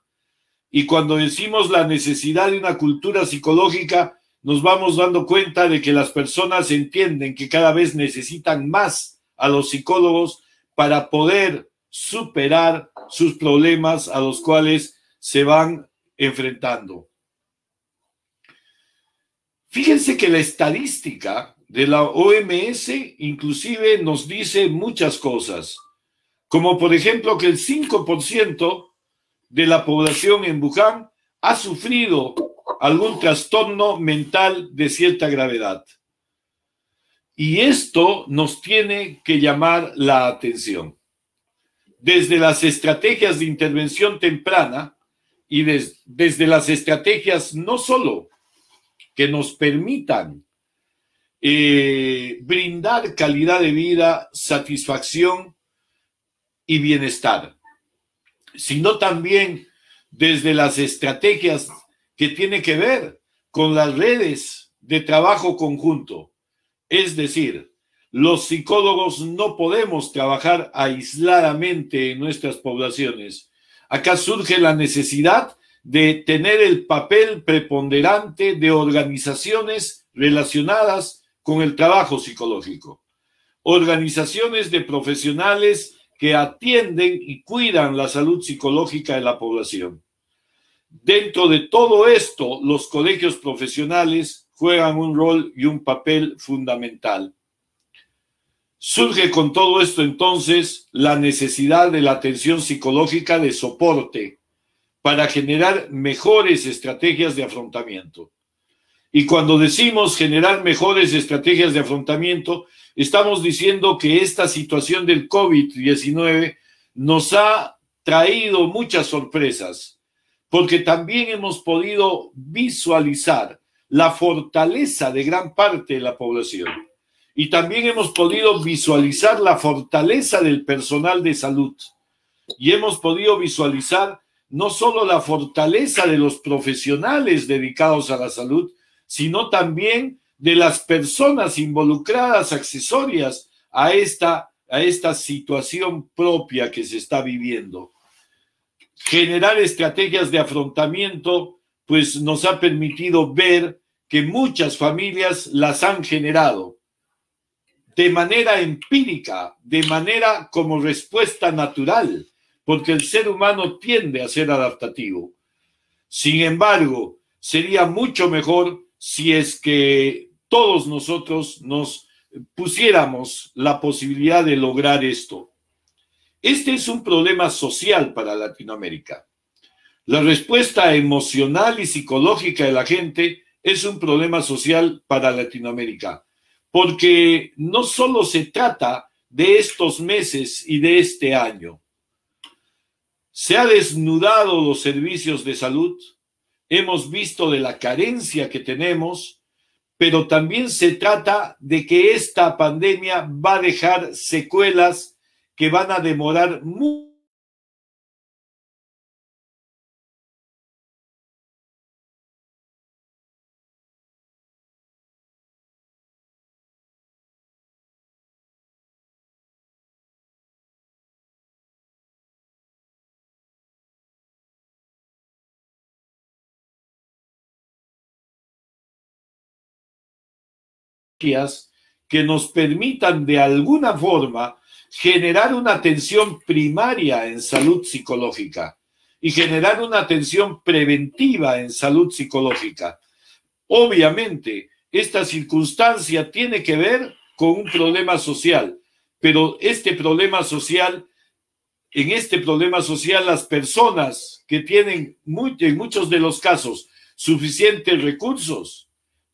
Y cuando decimos la necesidad de una cultura psicológica, nos vamos dando cuenta de que las personas entienden que cada vez necesitan más a los psicólogos para poder superar sus problemas a los cuales se van enfrentando. Fíjense que la estadística de la OMS inclusive nos dice muchas cosas, como por ejemplo que el 5% de la población en Wuhan ha sufrido algún trastorno mental de cierta gravedad. Y esto nos tiene que llamar la atención. Desde las estrategias de intervención temprana y desde las estrategias no solo que nos permitan brindar calidad de vida, satisfacción y bienestar, sino también desde las estrategias que tienen que ver con las redes de trabajo conjunto. Es decir, los psicólogos no podemos trabajar aisladamente en nuestras poblaciones. Acá surge la necesidad de tener el papel preponderante de organizaciones relacionadas con el trabajo psicológico. Organizaciones de profesionales que atienden y cuidan la salud psicológica de la población. Dentro de todo esto, los colegios profesionales juegan un rol y un papel fundamental. Surge con todo esto entonces la necesidad de la atención psicológica de soporte para generar mejores estrategias de afrontamiento. Y cuando decimos generar mejores estrategias de afrontamiento, estamos diciendo que esta situación del COVID-19 nos ha traído muchas sorpresas, porque también hemos podido visualizar la fortaleza de gran parte de la población. y también hemos podido visualizar la fortaleza del personal de salud. Y hemos podido visualizar no solo la fortaleza de los profesionales dedicados a la salud, sino también de las personas involucradas, accesorias a esta situación propia que se está viviendo. Generar estrategias de afrontamiento, pues nos ha permitido ver que muchas familias las han generado de manera empírica, de manera como respuesta natural, porque el ser humano tiende a ser adaptativo. Sin embargo, sería mucho mejor si es que todos nosotros nos pusiéramos la posibilidad de lograr esto. Este es un problema social para Latinoamérica. La respuesta emocional y psicológica de la gente es un problema social para Latinoamérica, porque no solo se trata de estos meses y de este año. Se ha desnudado los servicios de salud, hemos visto de la carencia que tenemos, pero también se trata de que esta pandemia va a dejar secuelas que van a demorar mucho. Que nos permitan de alguna forma generar una atención primaria en salud psicológica y generar una atención preventiva en salud psicológica. Obviamente, esta circunstancia tiene que ver con un problema social, pero en este problema social las personas que tienen en muchos de los casos suficientes recursos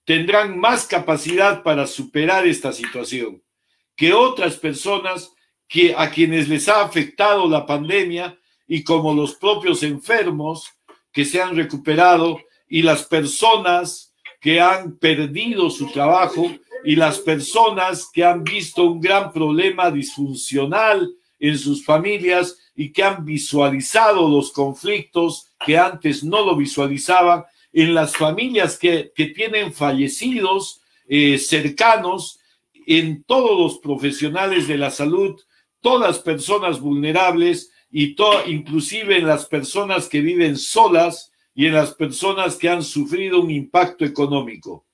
tendrán más capacidad para superar esta situación que otras personas a quienes les ha afectado la pandemia, y como los propios enfermos que se han recuperado y las personas que han perdido su trabajo y las personas que han visto un gran problema disfuncional en sus familias y que han visualizado los conflictos que antes no lo visualizaban, en las familias que tienen fallecidos cercanos, en todos los profesionales de la salud, todas personas vulnerables y inclusive en las personas que viven solas y en las personas que han sufrido un impacto económico.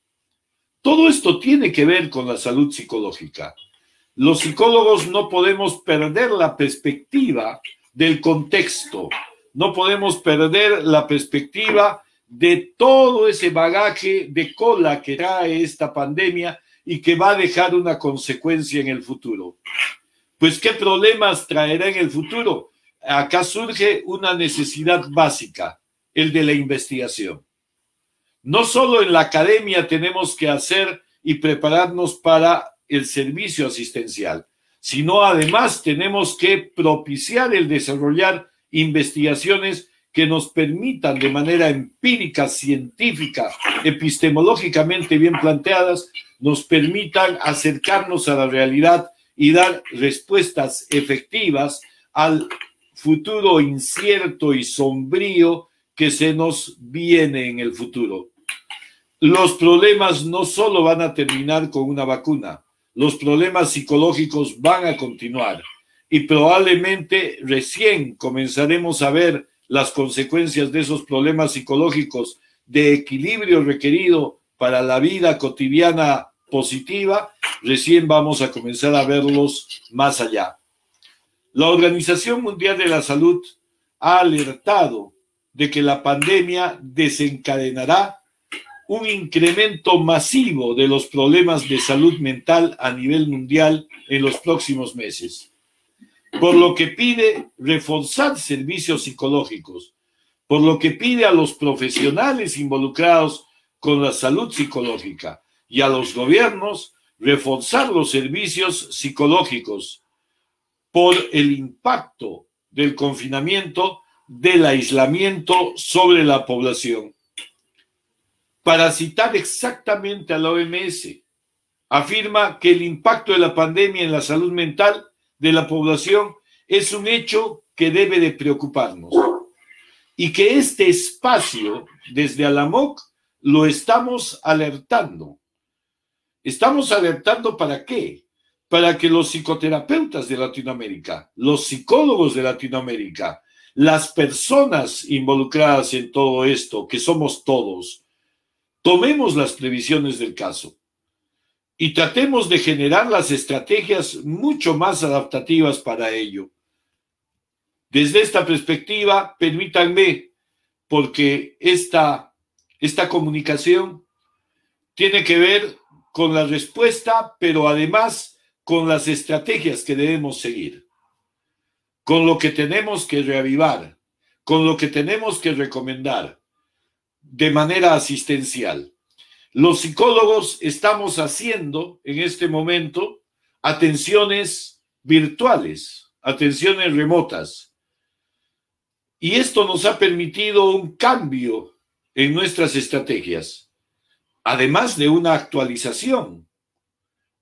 Todo esto tiene que ver con la salud psicológica. Los psicólogos no podemos perder la perspectiva del contexto, no podemos perder la perspectiva de todo ese bagaje de cola que trae esta pandemia y que va a dejar una consecuencia en el futuro. Pues, ¿qué problemas traerá en el futuro? Acá surge una necesidad básica, el de la investigación. No solo en la academia tenemos que hacer y prepararnos para el servicio asistencial, sino además tenemos que propiciar el desarrollar investigaciones que nos permitan de manera empírica, científica, epistemológicamente bien planteadas, nos permitan acercarnos a la realidad y dar respuestas efectivas al futuro incierto y sombrío que se nos viene en el futuro. Los problemas no solo van a terminar con una vacuna, los problemas psicológicos van a continuar y probablemente recién comenzaremos a ver las consecuencias de esos problemas psicológicos de equilibrio requerido para la vida cotidiana positiva, recién vamos a comenzar a verlos más allá. La Organización Mundial de la Salud ha alertado de que la pandemia desencadenará un incremento masivo de los problemas de salud mental a nivel mundial en los próximos meses, por lo que pide reforzar servicios psicológicos, por lo que pide a los profesionales involucrados con la salud psicológica y a los gobiernos reforzar los servicios psicológicos por el impacto del confinamiento, del aislamiento sobre la población. Para citar exactamente a la OMS, afirma que el impacto de la pandemia en la salud mental de la población es un hecho que debe de preocuparnos y que este espacio, desde Alamoc, lo estamos alertando. ¿Estamos alertando para qué? Para que los psicoterapeutas de Latinoamérica, los psicólogos de Latinoamérica, las personas involucradas en todo esto, que somos todos, tomemos las previsiones del caso y tratemos de generar las estrategias mucho más adaptativas para ello. Desde esta perspectiva, permítanme, porque esta comunicación tiene que ver con la respuesta, pero además con las estrategias que debemos seguir, con lo que tenemos que reavivar, con lo que tenemos que recomendar de manera asistencial. Los psicólogos estamos haciendo en este momento atenciones virtuales, atenciones remotas. Y esto nos ha permitido un cambio en nuestras estrategias, además de una actualización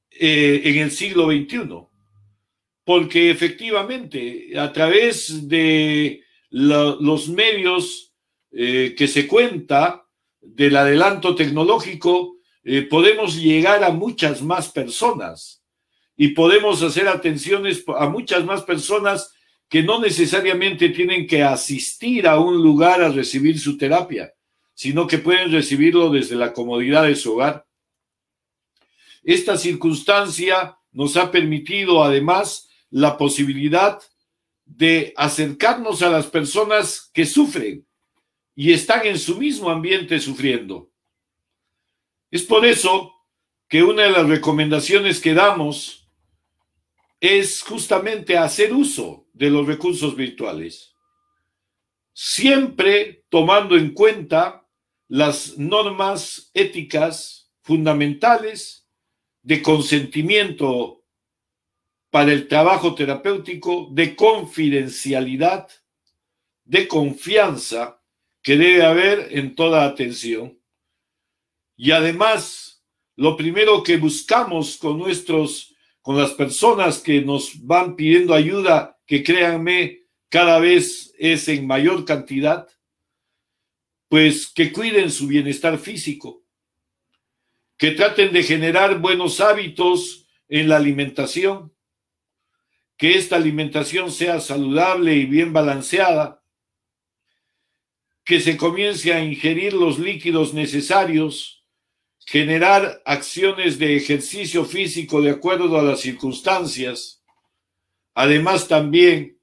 en el siglo XXI, porque efectivamente a través de los medios que se cuenta del adelanto tecnológico, podemos llegar a muchas más personas y podemos hacer atenciones a muchas más personas que no necesariamente tienen que asistir a un lugar a recibir su terapia, sino que pueden recibirlo desde la comodidad de su hogar. Esta circunstancia nos ha permitido además la posibilidad de acercarnos a las personas que sufren y están en su mismo ambiente sufriendo. Es por eso que una de las recomendaciones que damos es justamente hacer uso de los recursos virtuales, siempre tomando en cuenta las normas éticas fundamentales de consentimiento para el trabajo terapéutico, de confidencialidad, de confianza que debe haber en toda atención. Y además, lo primero que buscamos con las personas que nos van pidiendo ayuda, que créanme, cada vez es en mayor cantidad, pues que cuiden su bienestar físico, que traten de generar buenos hábitos en la alimentación, que esta alimentación sea saludable y bien balanceada, que se comience a ingerir los líquidos necesarios, generar acciones de ejercicio físico de acuerdo a las circunstancias. Además, también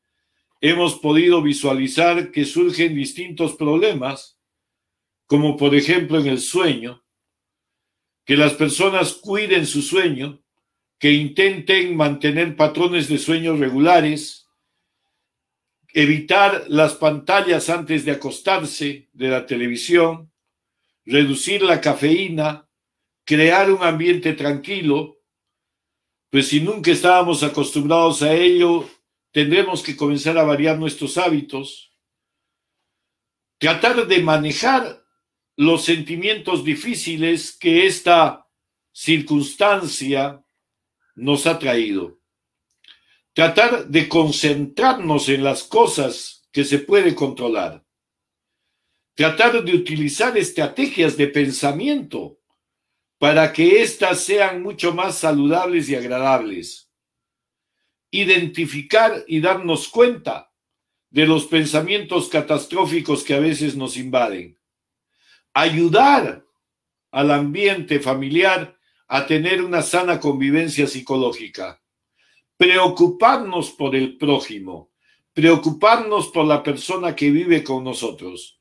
hemos podido visualizar que surgen distintos problemas, como por ejemplo en el sueño, que las personas cuiden su sueño, que intenten mantener patrones de sueño regulares, evitar las pantallas antes de acostarse de la televisión, reducir la cafeína, crear un ambiente tranquilo, pues si nunca estábamos acostumbrados a ello, tendremos que comenzar a variar nuestros hábitos, tratar de manejar los sentimientos difíciles que esta circunstancia nos ha traído, tratar de concentrarnos en las cosas que se puede controlar, tratar de utilizar estrategias de pensamiento para que éstas sean mucho más saludables y agradables, identificar y darnos cuenta de los pensamientos catastróficos que a veces nos invaden, ayudar al ambiente familiar a tener una sana convivencia psicológica, preocuparnos por el prójimo, preocuparnos por la persona que vive con nosotros.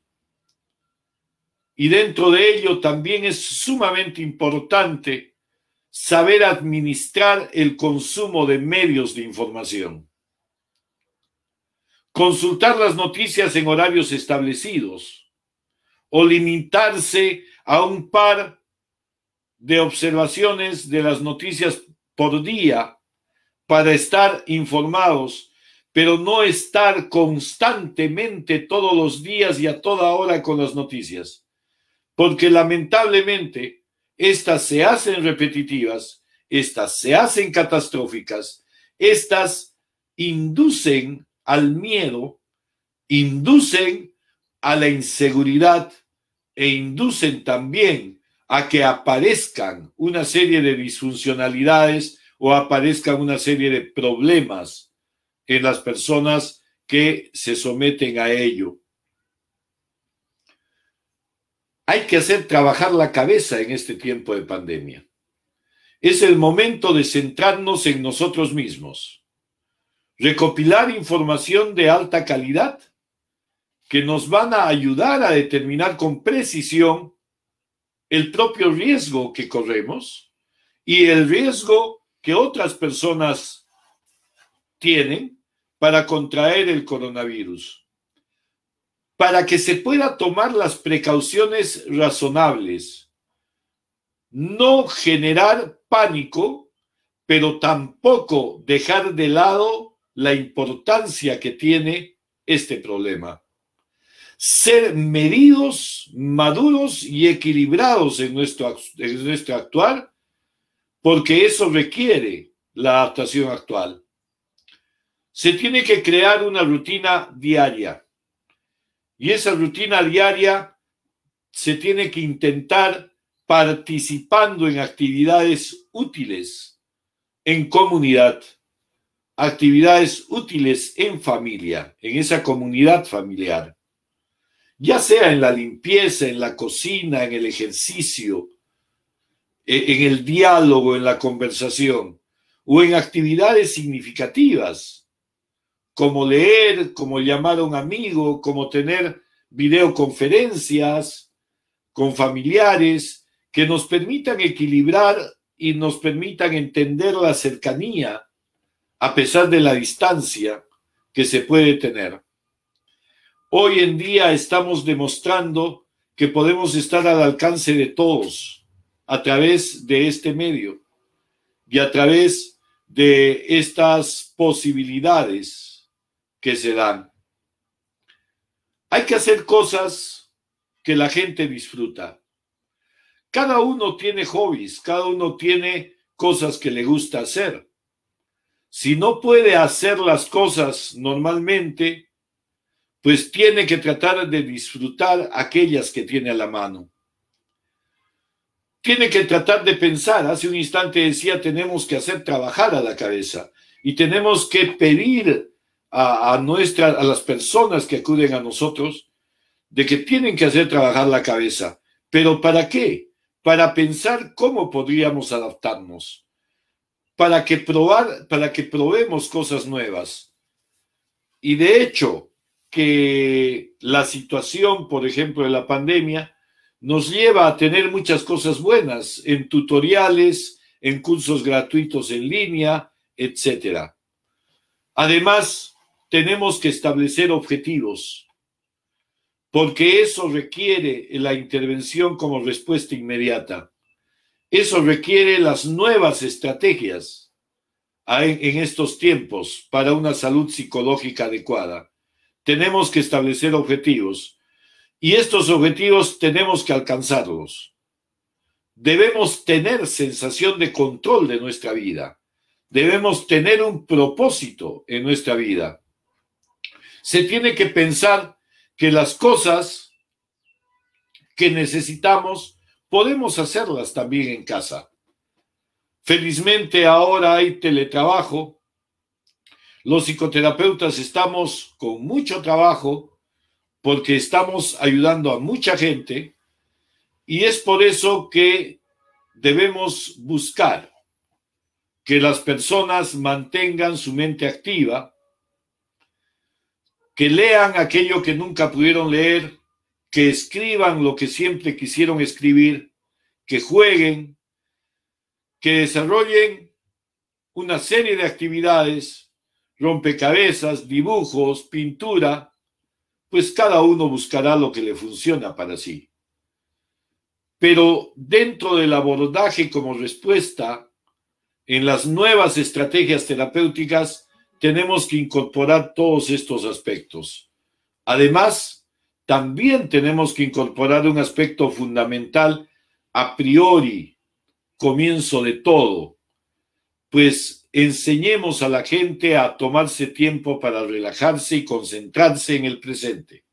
Y dentro de ello también es sumamente importante saber administrar el consumo de medios de información. Consultar las noticias en horarios establecidos o limitarse a un par de observaciones de las noticias por día para estar informados, pero no estar constantemente todos los días y a toda hora con las noticias, porque lamentablemente estas se hacen repetitivas estas se hacen catastróficas, estas inducen al miedo, inducen a la inseguridad e inducen también a que aparezcan una serie de disfuncionalidades o aparezcan una serie de problemas en las personas que se someten a ello. Hay que hacer trabajar la cabeza en este tiempo de pandemia. Es el momento de centrarnos en nosotros mismos, recopilar información de alta calidad que nos van a ayudar a determinar con precisión el propio riesgo que corremos y el riesgo que otras personas tienen para contraer el coronavirus, para que se pueda tomar las precauciones razonables, no generar pánico, pero tampoco dejar de lado la importancia que tiene este problema. Ser medidos, maduros y equilibrados en nuestro actuar, porque eso requiere la adaptación actual. Se tiene que crear una rutina diaria, y esa rutina diaria se tiene que intentar participando en actividades útiles en comunidad, actividades útiles en familia, en esa comunidad familiar, ya sea en la limpieza, en la cocina, en el ejercicio, en el diálogo, en la conversación, o en actividades significativas, como leer, como llamar a un amigo, como tener videoconferencias con familiares que nos permitan equilibrar y nos permitan entender la cercanía a pesar de la distancia que se puede tener. Hoy en día estamos demostrando que podemos estar al alcance de todos a través de este medio y a través de estas posibilidades que se dan. Hay que hacer cosas que la gente disfruta. Cada uno tiene hobbies, cada uno tiene cosas que le gusta hacer. Si no puede hacer las cosas normalmente, pues tiene que tratar de disfrutar aquellas que tiene a la mano. Tiene que tratar de pensar. Hace un instante decía, tenemos que hacer trabajar a la cabeza y tenemos que pedir a las personas que acuden a nosotros de que tienen que hacer trabajar la cabeza. ¿Pero para qué? Para pensar cómo podríamos adaptarnos, para que probemos cosas nuevas. Y de hecho, que la situación, por ejemplo, de la pandemia, nos lleva a tener muchas cosas buenas en tutoriales, en cursos gratuitos en línea, etc. Además, tenemos que establecer objetivos, porque eso requiere la intervención como respuesta inmediata. Eso requiere las nuevas estrategias en estos tiempos para una salud psicológica adecuada. Tenemos que establecer objetivos y estos objetivos tenemos que alcanzarlos. Debemos tener sensación de control de nuestra vida. Debemos tener un propósito en nuestra vida. Se tiene que pensar que las cosas que necesitamos podemos hacerlas también en casa. Felizmente ahora hay teletrabajo. Los psicoterapeutas estamos con mucho trabajo porque estamos ayudando a mucha gente y es por eso que debemos buscar que las personas mantengan su mente activa, que lean aquello que nunca pudieron leer, que escriban lo que siempre quisieron escribir, que jueguen, que desarrollen una serie de actividades, rompecabezas, dibujos, pintura, pues cada uno buscará lo que le funciona para sí. Pero dentro del abordaje como respuesta, en las nuevas estrategias terapéuticas, tenemos que incorporar todos estos aspectos. Además, también tenemos que incorporar un aspecto fundamental a priori, comienzo de todo, pues enseñemos a la gente a tomarse tiempo para relajarse y concentrarse en el presente.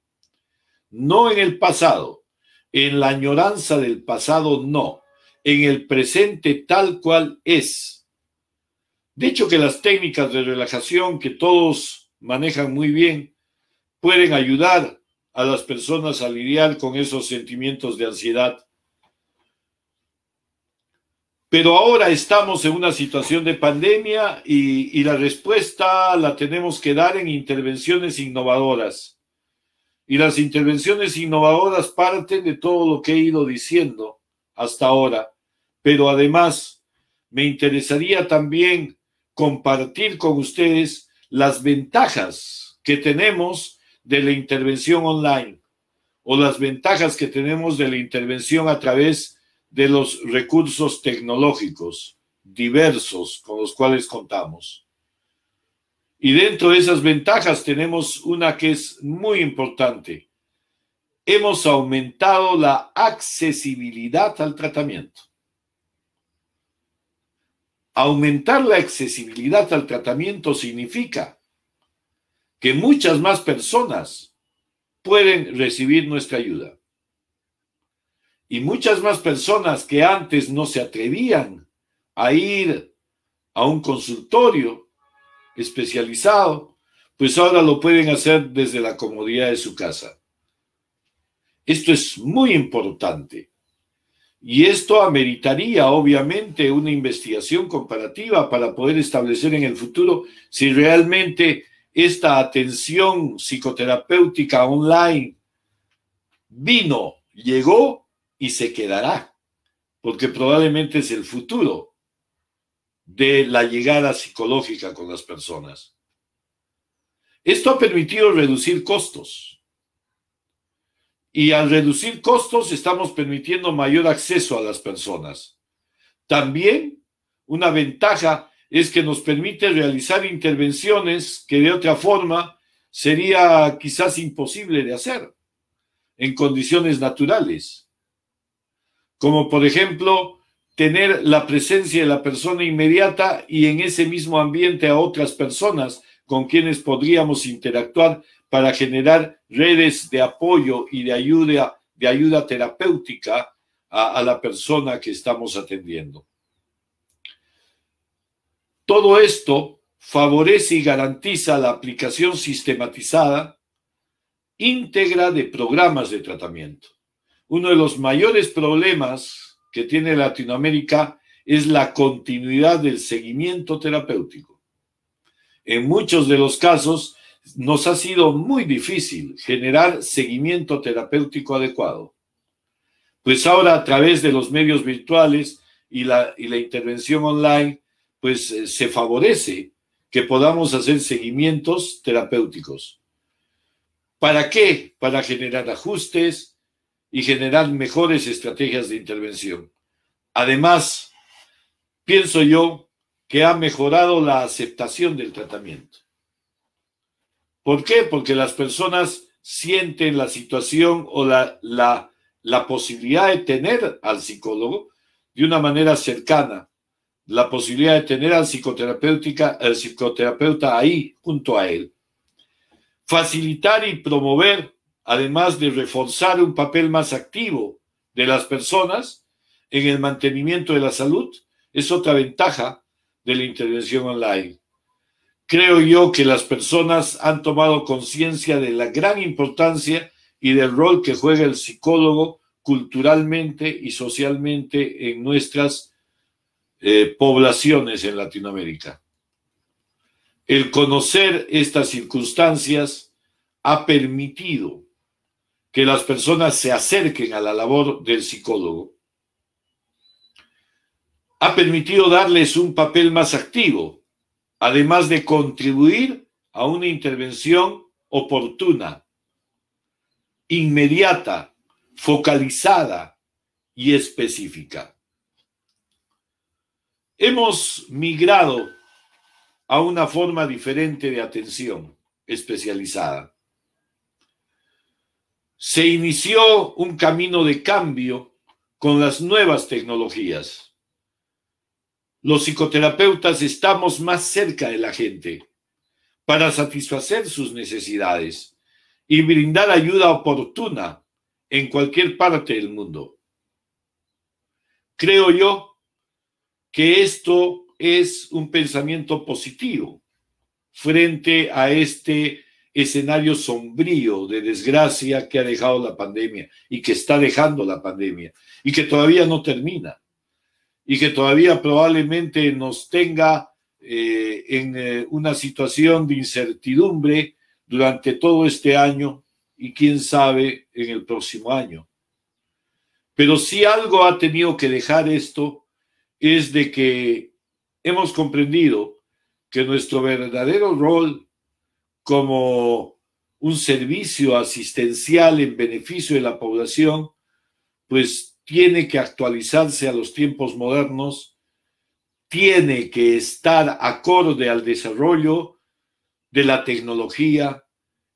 No en el pasado, en la añoranza del pasado, no, en el presente tal cual es. De hecho, que las técnicas de relajación que todos manejan muy bien pueden ayudar a las personas a lidiar con esos sentimientos de ansiedad. Pero ahora estamos en una situación de pandemia y la respuesta la tenemos que dar en intervenciones innovadoras. Y las intervenciones innovadoras parten de todo lo que he ido diciendo hasta ahora. Pero además me interesaría también compartir con ustedes las ventajas que tenemos de la intervención online o las ventajas que tenemos de la intervención a través de los recursos tecnológicos diversos con los cuales contamos. Y dentro de esas ventajas tenemos una que es muy importante. Hemos aumentado la accesibilidad al tratamiento. Aumentar la accesibilidad al tratamiento significa que muchas más personas pueden recibir nuestra ayuda. Y muchas más personas que antes no se atrevían a ir a un consultorio especializado, pues ahora lo pueden hacer desde la comodidad de su casa. Esto es muy importante. Y esto ameritaría, obviamente, una investigación comparativa para poder establecer en el futuro si realmente esta atención psicoterapéutica online llegó y se quedará, porque probablemente es el futuro de la llegada psicológica con las personas. Esto ha permitido reducir costos. Y al reducir costos estamos permitiendo mayor acceso a las personas. También una ventaja es que nos permite realizar intervenciones que de otra forma sería quizás imposible de hacer en condiciones naturales. Como por ejemplo, tener la presencia de la persona inmediata y en ese mismo ambiente a otras personas con quienes podríamos interactuar para generar redes de apoyo y de ayuda terapéutica a la persona que estamos atendiendo. Todo esto favorece y garantiza la aplicación sistematizada, íntegra de programas de tratamiento. Uno de los mayores problemas que tiene Latinoamérica es la continuidad del seguimiento terapéutico. En muchos de los casos nos ha sido muy difícil generar seguimiento terapéutico adecuado. Pues ahora a través de los medios virtuales y la intervención online, pues se favorece que podamos hacer seguimientos terapéuticos. ¿Para qué? Para generar ajustes y generar mejores estrategias de intervención. Además, pienso yo que ha mejorado la aceptación del tratamiento. ¿Por qué? Porque las personas sienten la situación o la posibilidad de tener al psicólogo de una manera cercana, la posibilidad de tener al psicoterapeuta ahí junto a él. Facilitar y promover, además de reforzar un papel más activo de las personas en el mantenimiento de la salud, es otra ventaja de la intervención online. Creo yo que las personas han tomado conciencia de la gran importancia y del rol que juega el psicólogo culturalmente y socialmente en nuestras poblaciones en Latinoamérica. El conocer estas circunstancias ha permitido que las personas se acerquen a la labor del psicólogo. Ha permitido darles un papel más activo, además de contribuir a una intervención oportuna, inmediata, focalizada y específica. Hemos migrado a una forma diferente de atención especializada. Se inició un camino de cambio con las nuevas tecnologías. los psicoterapeutas estamos más cerca de la gente para satisfacer sus necesidades y brindar ayuda oportuna en cualquier parte del mundo. Creo yo que esto es un pensamiento positivo frente a este escenario sombrío de desgracia que ha dejado la pandemia y que está dejando la pandemia y que todavía no termina y que todavía probablemente nos tenga en una situación de incertidumbre durante todo este año y quién sabe en el próximo año. Pero si algo ha tenido que dejar esto es de que hemos comprendido que nuestro verdadero rol como un servicio asistencial en beneficio de la población, pues tiene que actualizarse a los tiempos modernos, tiene que estar acorde al desarrollo de la tecnología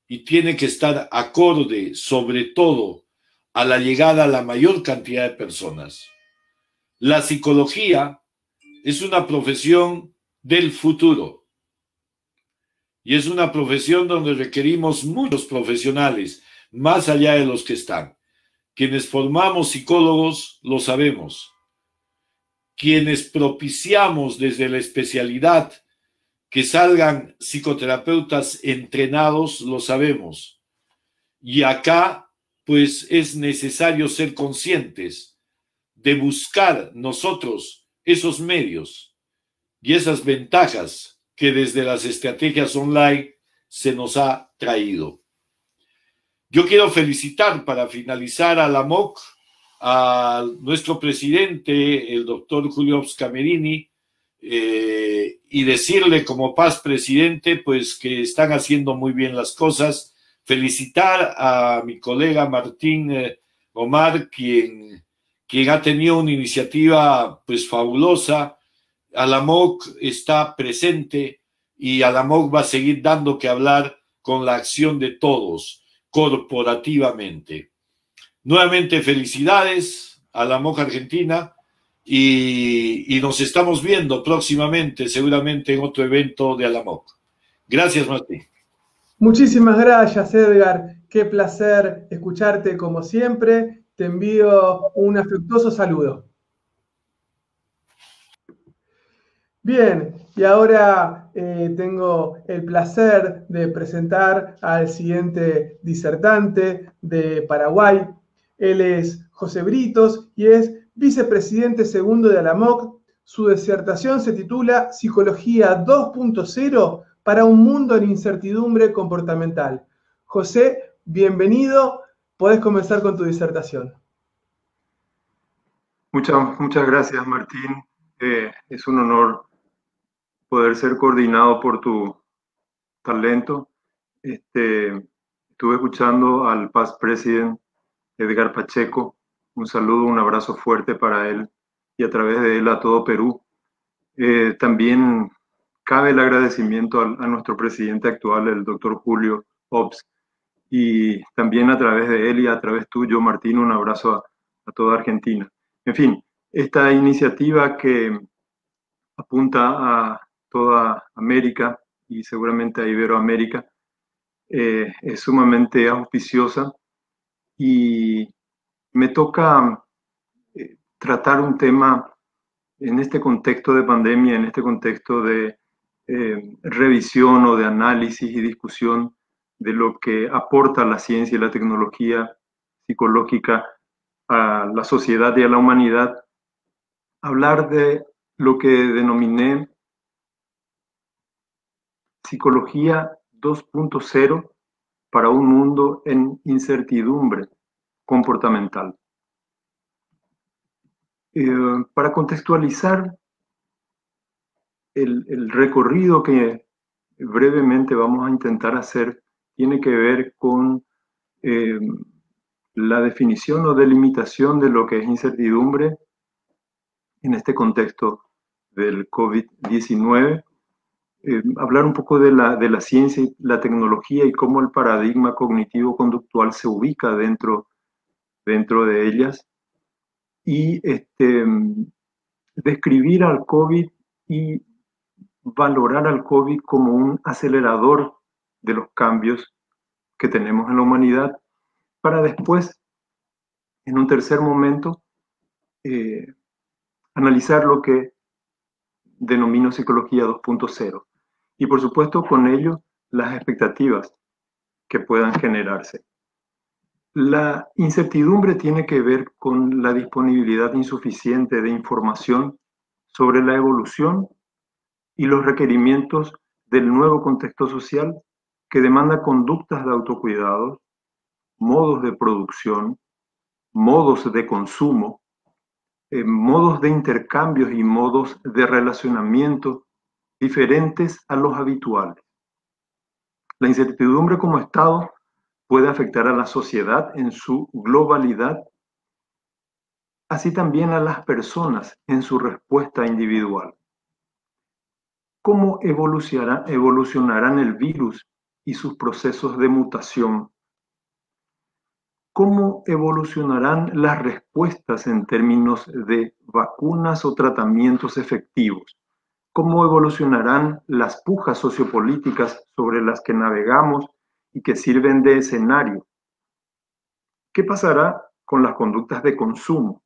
y tiene que estar acorde, sobre todo, a la llegada a la mayor cantidad de personas. La psicología es una profesión del futuro y es una profesión donde requerimos muchos profesionales, más allá de los que están. Quienes formamos psicólogos lo sabemos. Quienes propiciamos desde la especialidad que salgan psicoterapeutas entrenados lo sabemos. Y acá, pues, es necesario ser conscientes de buscar nosotros esos medios y esas ventajas que desde las estrategias online se nos ha traído. Yo quiero felicitar para finalizar a la MOC, a nuestro presidente, el doctor Julio Camerini, y decirle como Paz presidente, pues que están haciendo muy bien las cosas. Felicitar a mi colega Martín Omar, quien ha tenido una iniciativa pues fabulosa. ALAMOC está presente y ALAMOC va a seguir dando que hablar con la acción de todos, corporativamente. Nuevamente felicidades a ALAMOC Argentina y nos estamos viendo próximamente, seguramente en otro evento de ALAMOC. Gracias, Martín. Muchísimas gracias, Edgar. Qué placer escucharte como siempre. Te envío un afectuoso saludo. Bien, y ahora tengo el placer de presentar al siguiente disertante de Paraguay. Él es José Britos y es vicepresidente segundo de ALAMOC. Su disertación se titula Psicología 2.0 para un mundo en incertidumbre comportamental. José, bienvenido. Podés comenzar con tu disertación. Muchas gracias, Martín. Es un honor poder ser coordinado por tu talento. Estuve escuchando al past president Edgar Pacheco. Un saludo, un abrazo fuerte para él y a través de él a todo Perú. También cabe el agradecimiento a nuestro presidente actual, el doctor Julio Ops, y también a través de él y a través tuyo, Martín, un abrazo a toda Argentina. En fin, esta iniciativa que apunta a toda América y seguramente a Iberoamérica es sumamente auspiciosa y me toca tratar un tema en este contexto de pandemia, en este contexto de revisión o de análisis y discusión de lo que aporta la ciencia y la tecnología psicológica a la sociedad y a la humanidad, hablar de lo que denominé Psicología 2.0 para un mundo en incertidumbre comportamental. Para contextualizar el recorrido que brevemente vamos a intentar hacer, tiene que ver con la definición o delimitación de lo que es incertidumbre en este contexto del COVID-19. Hablar un poco de la ciencia y la tecnología y cómo el paradigma cognitivo-conductual se ubica dentro de ellas, y describir al COVID y valorar al COVID como un acelerador de los cambios que tenemos en la humanidad, para después, en un tercer momento, analizar lo que denomino psicología 2.0 y por supuesto con ello las expectativas que puedan generarse. La incertidumbre tiene que ver con la disponibilidad insuficiente de información sobre la evolución y los requerimientos del nuevo contexto social que demanda conductas de autocuidado, modos de producción, modos de consumo, modos de intercambios y modos de relacionamiento diferentes a los habituales. La incertidumbre como estado puede afectar a la sociedad en su globalidad, así también a las personas en su respuesta individual. ¿Cómo evolucionarán el virus y sus procesos de mutación? ¿Cómo evolucionarán las respuestas en términos de vacunas o tratamientos efectivos? ¿Cómo evolucionarán las pujas sociopolíticas sobre las que navegamos y que sirven de escenario? ¿Qué pasará con las conductas de consumo,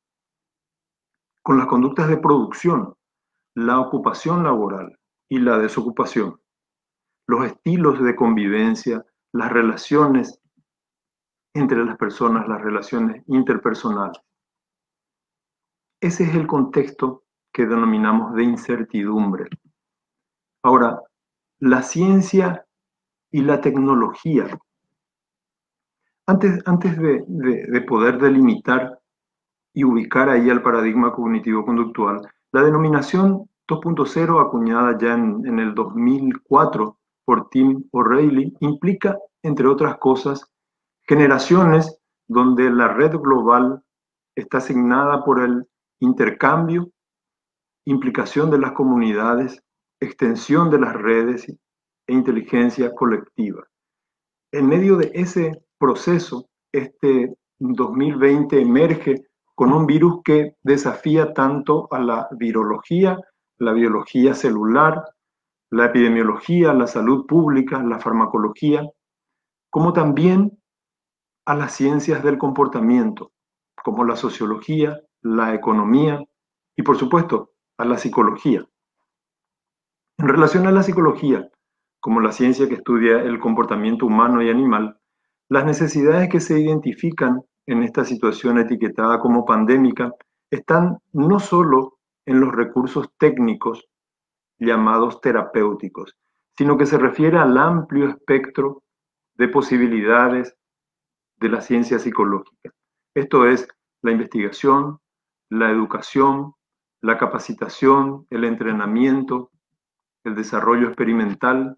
con las conductas de producción, la ocupación laboral y la desocupación, los estilos de convivencia, las relaciones entre las personas, las relaciones interpersonales? Ese es el contexto que denominamos de incertidumbre. Ahora, la ciencia y la tecnología. Antes de poder delimitar y ubicar ahí al paradigma cognitivo-conductual, la denominación 2.0, acuñada ya en el 2004 por Tim O'Reilly, implica, entre otras cosas, generaciones donde la red global está asignada por el intercambio, implicación de las comunidades, extensión de las redes e inteligencia colectiva. En medio de ese proceso, este 2020 emerge con un virus que desafía tanto a la biología celular, la epidemiología, la salud pública, la farmacología, como también a las ciencias del comportamiento, como la sociología, la economía y, por supuesto, a la psicología. En relación a la psicología, como la ciencia que estudia el comportamiento humano y animal, las necesidades que se identifican en esta situación etiquetada como pandémica están no solo en los recursos técnicos llamados terapéuticos, sino que se refiere al amplio espectro de posibilidades de la ciencia psicológica. Esto es la investigación, la educación, la capacitación, el entrenamiento, el desarrollo experimental.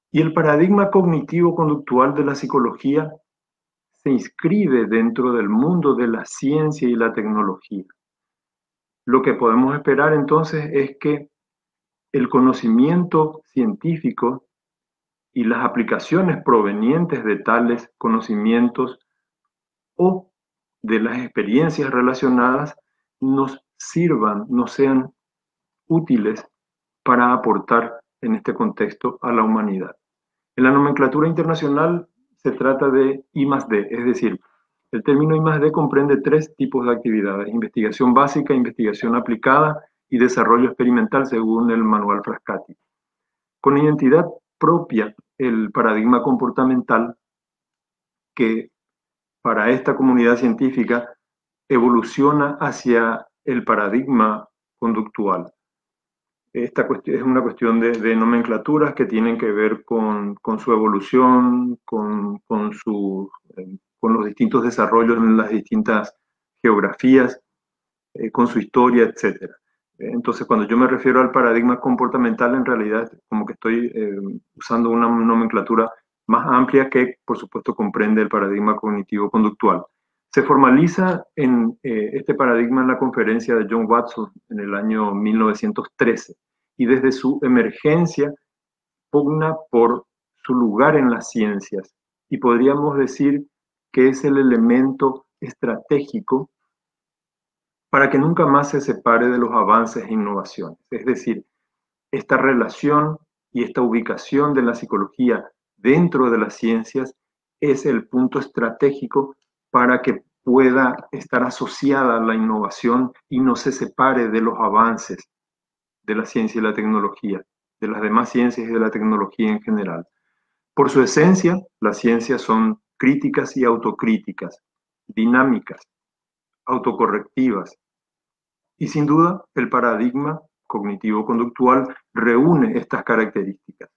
Y el paradigma cognitivo-conductual de la psicología se inscribe dentro del mundo de la ciencia y la tecnología. Lo que podemos esperar entonces es que el conocimiento científico y las aplicaciones provenientes de tales conocimientos o de las experiencias relacionadas nos sirvan, nos sean útiles para aportar en este contexto a la humanidad. En la nomenclatura internacional se trata de I+D, es decir, el término I+D comprende 3 tipos de actividades: investigación básica, investigación aplicada y desarrollo experimental, según el manual Frascati. Con identidad propia, el paradigma comportamental, que para esta comunidad científica evoluciona hacia el paradigma conductual. Esta es una cuestión de nomenclaturas que tienen que ver con su evolución, con los distintos desarrollos en las distintas geografías, con su historia, etc. Entonces, cuando yo me refiero al paradigma comportamental, en realidad como que estoy usando una nomenclatura más amplia que, por supuesto, comprende el paradigma cognitivo-conductual. Se formaliza en este paradigma en la conferencia de John Watson en el año 1913 y desde su emergencia pugna por su lugar en las ciencias y podríamos decir que es el elemento estratégico para que nunca más se separe de los avances e innovaciones. Es decir, esta relación y esta ubicación de la psicología dentro de las ciencias es el punto estratégico para que pueda estar asociada a la innovación y no se separe de los avances de la ciencia y la tecnología, de las demás ciencias y de la tecnología en general. Por su esencia, las ciencias son críticas y autocríticas, dinámicas, autocorrectivas, y sin duda el paradigma cognitivo-conductual reúne estas características.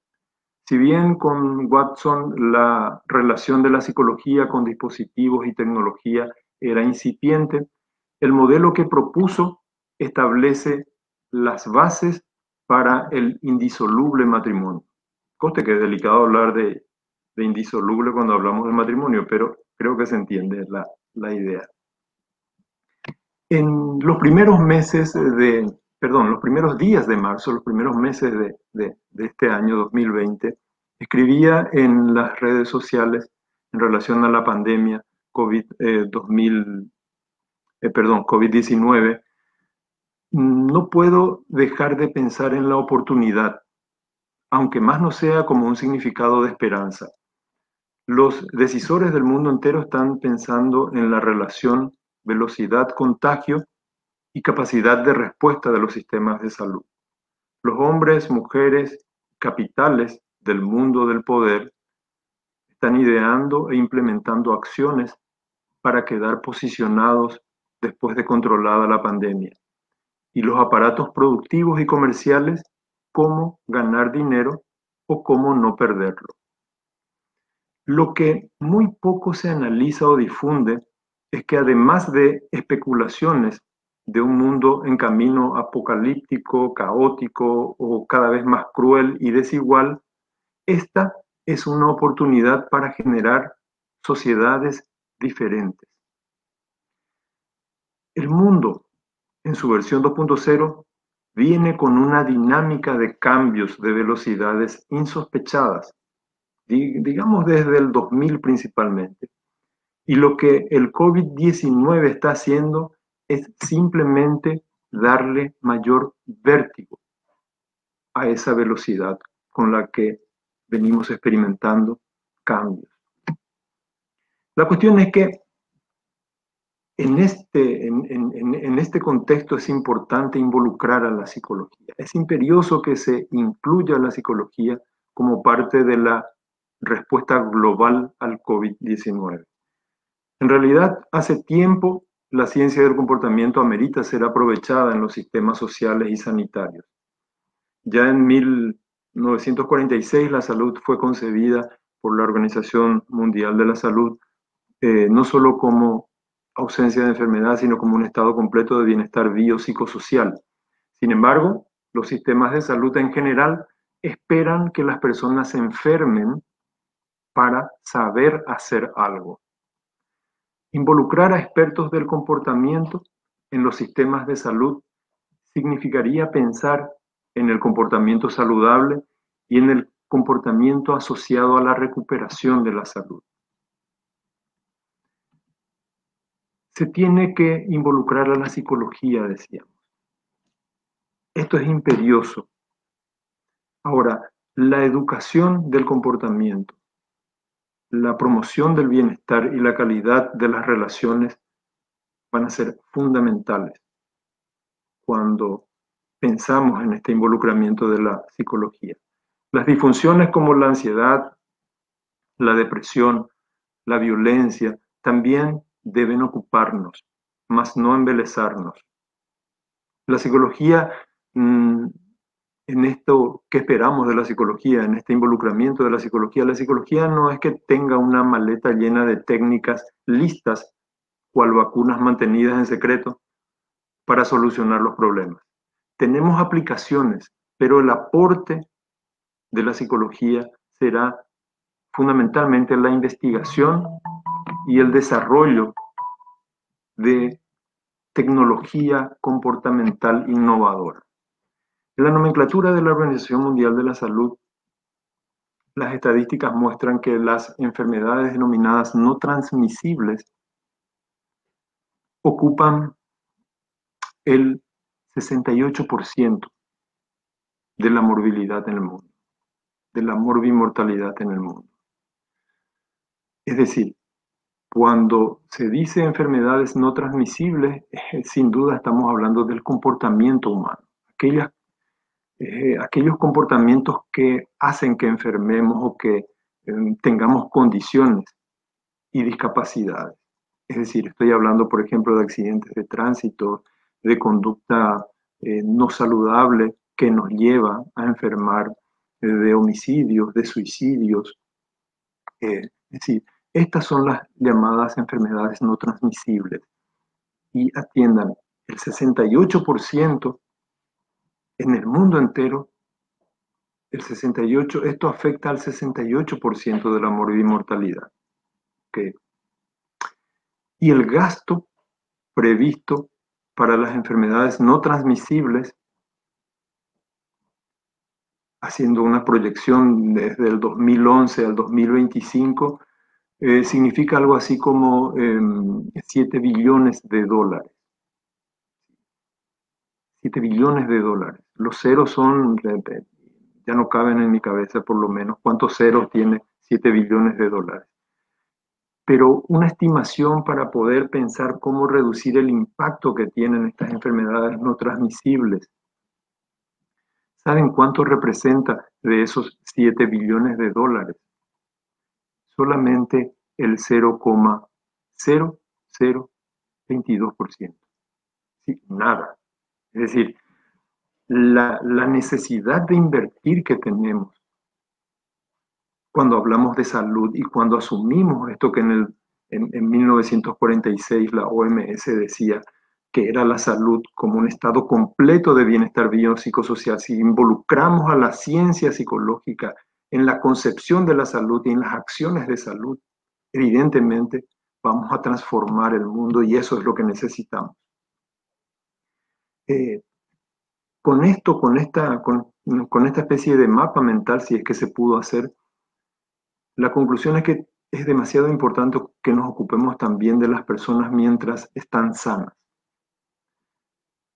Si bien con Watson la relación de la psicología con dispositivos y tecnología era incipiente, el modelo que propuso establece las bases para el indisoluble matrimonio. Conste que es delicado hablar de indisoluble cuando hablamos de matrimonio, pero creo que se entiende la idea. En los primeros meses los primeros días de marzo, los primeros meses de este año 2020, escribía en las redes sociales en relación a la pandemia COVID-19, no puedo dejar de pensar en la oportunidad, aunque más no sea como un significado de esperanza. Los decisores del mundo entero están pensando en la relación velocidad-contagio y capacidad de respuesta de los sistemas de salud. Los hombres, mujeres, capitales del mundo del poder están ideando e implementando acciones para quedar posicionados después de controlada la pandemia. Y los aparatos productivos y comerciales, cómo ganar dinero o cómo no perderlo. Lo que muy poco se analiza o difunde es que además de especulaciones de un mundo en camino apocalíptico, caótico o cada vez más cruel y desigual, esta es una oportunidad para generar sociedades diferentes. El mundo, en su versión 2.0, viene con una dinámica de cambios de velocidades insospechadas, digamos desde el 2000 principalmente. Y lo que el COVID-19 está haciendo es simplemente darle mayor vértigo a esa velocidad con la que venimos experimentando cambios. La cuestión es que en este contexto es importante involucrar a la psicología. Es imperioso que se incluya a la psicología como parte de la respuesta global al COVID-19. En realidad, hace tiempo la ciencia del comportamiento amerita ser aprovechada en los sistemas sociales y sanitarios. Ya en 1946 la salud fue concebida por la Organización Mundial de la Salud no solo como ausencia de enfermedad, sino como un estado completo de bienestar biopsicosocial. Sin embargo, los sistemas de salud en general esperan que las personas se enfermen para saber hacer algo. Involucrar a expertos del comportamiento en los sistemas de salud significaría pensar en el comportamiento saludable y en el comportamiento asociado a la recuperación de la salud. Se tiene que involucrar a la psicología, decíamos. Esto es imperioso. Ahora, la educación del comportamiento, la promoción del bienestar y la calidad de las relaciones van a ser fundamentales cuando pensamos en este involucramiento de la psicología. Las disfunciones como la ansiedad, la depresión, la violencia, también deben ocuparnos, mas no embelezarnos. La psicología, en esto que esperamos de la psicología, en este involucramiento de la psicología no es que tenga una maleta llena de técnicas listas, cual vacunas mantenidas en secreto, para solucionar los problemas. Tenemos aplicaciones, pero el aporte de la psicología será fundamentalmente la investigación y el desarrollo de tecnología comportamental innovadora. En la nomenclatura de la Organización Mundial de la Salud, las estadísticas muestran que las enfermedades denominadas no transmisibles ocupan el 68% de la morbilidad en el mundo, de la morbimortalidad en el mundo. Es decir, cuando se dice enfermedades no transmisibles, sin duda estamos hablando del comportamiento humano, aquellos comportamientos que hacen que enfermemos o que tengamos condiciones y discapacidades. Es decir, estoy hablando, por ejemplo, de accidentes de tránsito, de conducta no saludable que nos lleva a enfermar, de homicidios, de suicidios. Es decir, estas son las llamadas enfermedades no transmisibles. Y atiendan, el 68% en el mundo entero, esto afecta al 68% de la morbimortalidad. ¿Okay? Y el gasto previsto para las enfermedades no transmisibles, haciendo una proyección desde el 2011 al 2025, significa algo así como 7 billones de dólares. 7 billones de dólares. Los ceros son, ya no caben en mi cabeza por lo menos, ¿cuántos ceros tiene 7 billones de dólares? Pero una estimación para poder pensar cómo reducir el impacto que tienen estas enfermedades no transmisibles. ¿Saben cuánto representa de esos 7 billones de dólares? Solamente el 0,0022%. Sí, nada. Es decir, la necesidad de invertir que tenemos cuando hablamos de salud y cuando asumimos esto que en 1946 la OMS decía que era la salud como un estado completo de bienestar biopsicosocial, si involucramos a la ciencia psicológica en la concepción de la salud y en las acciones de salud, evidentemente vamos a transformar el mundo y eso es lo que necesitamos. Con esta especie de mapa mental, si es que se pudo hacer, la conclusión es que es demasiado importante que nos ocupemos también de las personas mientras están sanas.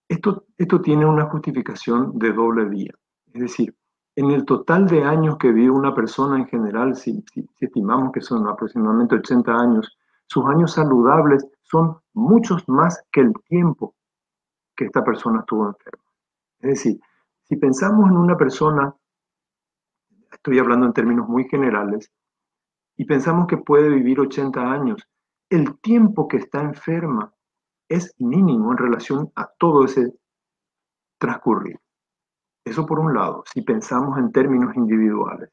Esto tiene una justificación de doble vía. Es decir, en el total de años que vive una persona en general, si estimamos que son aproximadamente 80 años, sus años saludables son muchos más que el tiempo que esta persona estuvo enferma. Es decir, si pensamos en una persona, estoy hablando en términos muy generales, y pensamos que puede vivir 80 años, el tiempo que está enferma es mínimo en relación a todo ese transcurrir. Eso por un lado, si pensamos en términos individuales.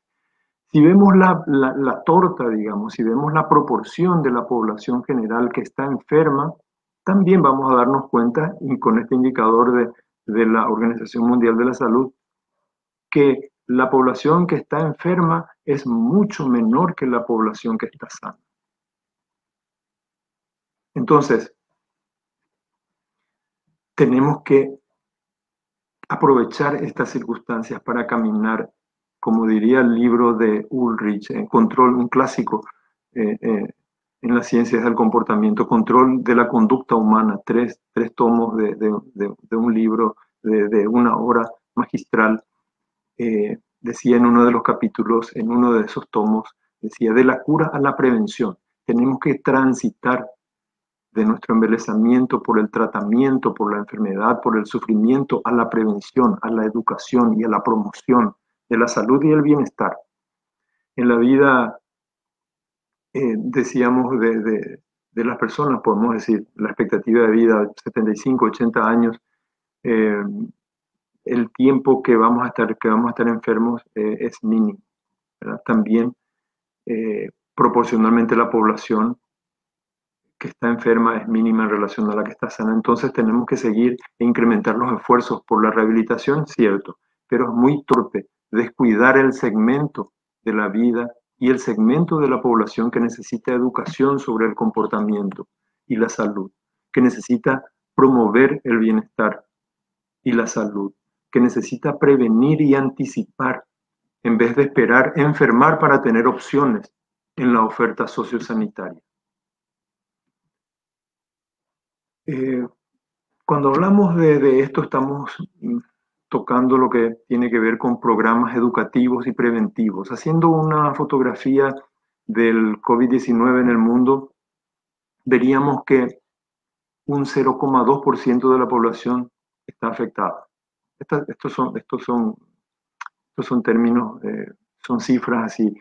Si vemos la torta, digamos, si vemos la proporción de la población general que está enferma, también vamos a darnos cuenta, y con este indicador de la Organización Mundial de la Salud, que la población que está enferma es mucho menor que la población que está sana. Entonces, tenemos que aprovechar estas circunstancias para caminar, como diría el libro de Ulrich, Control, un clásico en las ciencias del comportamiento, Control de la conducta humana, tres tomos de un libro de una obra magistral. Decía en uno de los capítulos, en uno de esos tomos, decía, de la cura a la prevención. Tenemos que transitar de nuestro embelezamiento por el tratamiento, por la enfermedad, por el sufrimiento, a la prevención, a la educación y a la promoción de la salud y el bienestar. En la vida, decíamos, de las personas, podemos decir, la expectativa de vida, 75, 80 años, el tiempo que vamos a estar enfermos es mínimo, ¿verdad? También proporcionalmente la población que está enferma es mínima en relación a la que está sana. Entonces tenemos que seguir e incrementar los esfuerzos por la rehabilitación, cierto, pero es muy torpe descuidar el segmento de la vida y el segmento de la población que necesita educación sobre el comportamiento y la salud, que necesita promover el bienestar y la salud, que necesita prevenir y anticipar en vez de esperar enfermar para tener opciones en la oferta sociosanitaria. Cuando hablamos de esto, estamos tocando lo que tiene que ver con programas educativos y preventivos. Haciendo una fotografía del COVID-19 en el mundo, veríamos que un 0,2% de la población está afectada. Estos son términos, son cifras así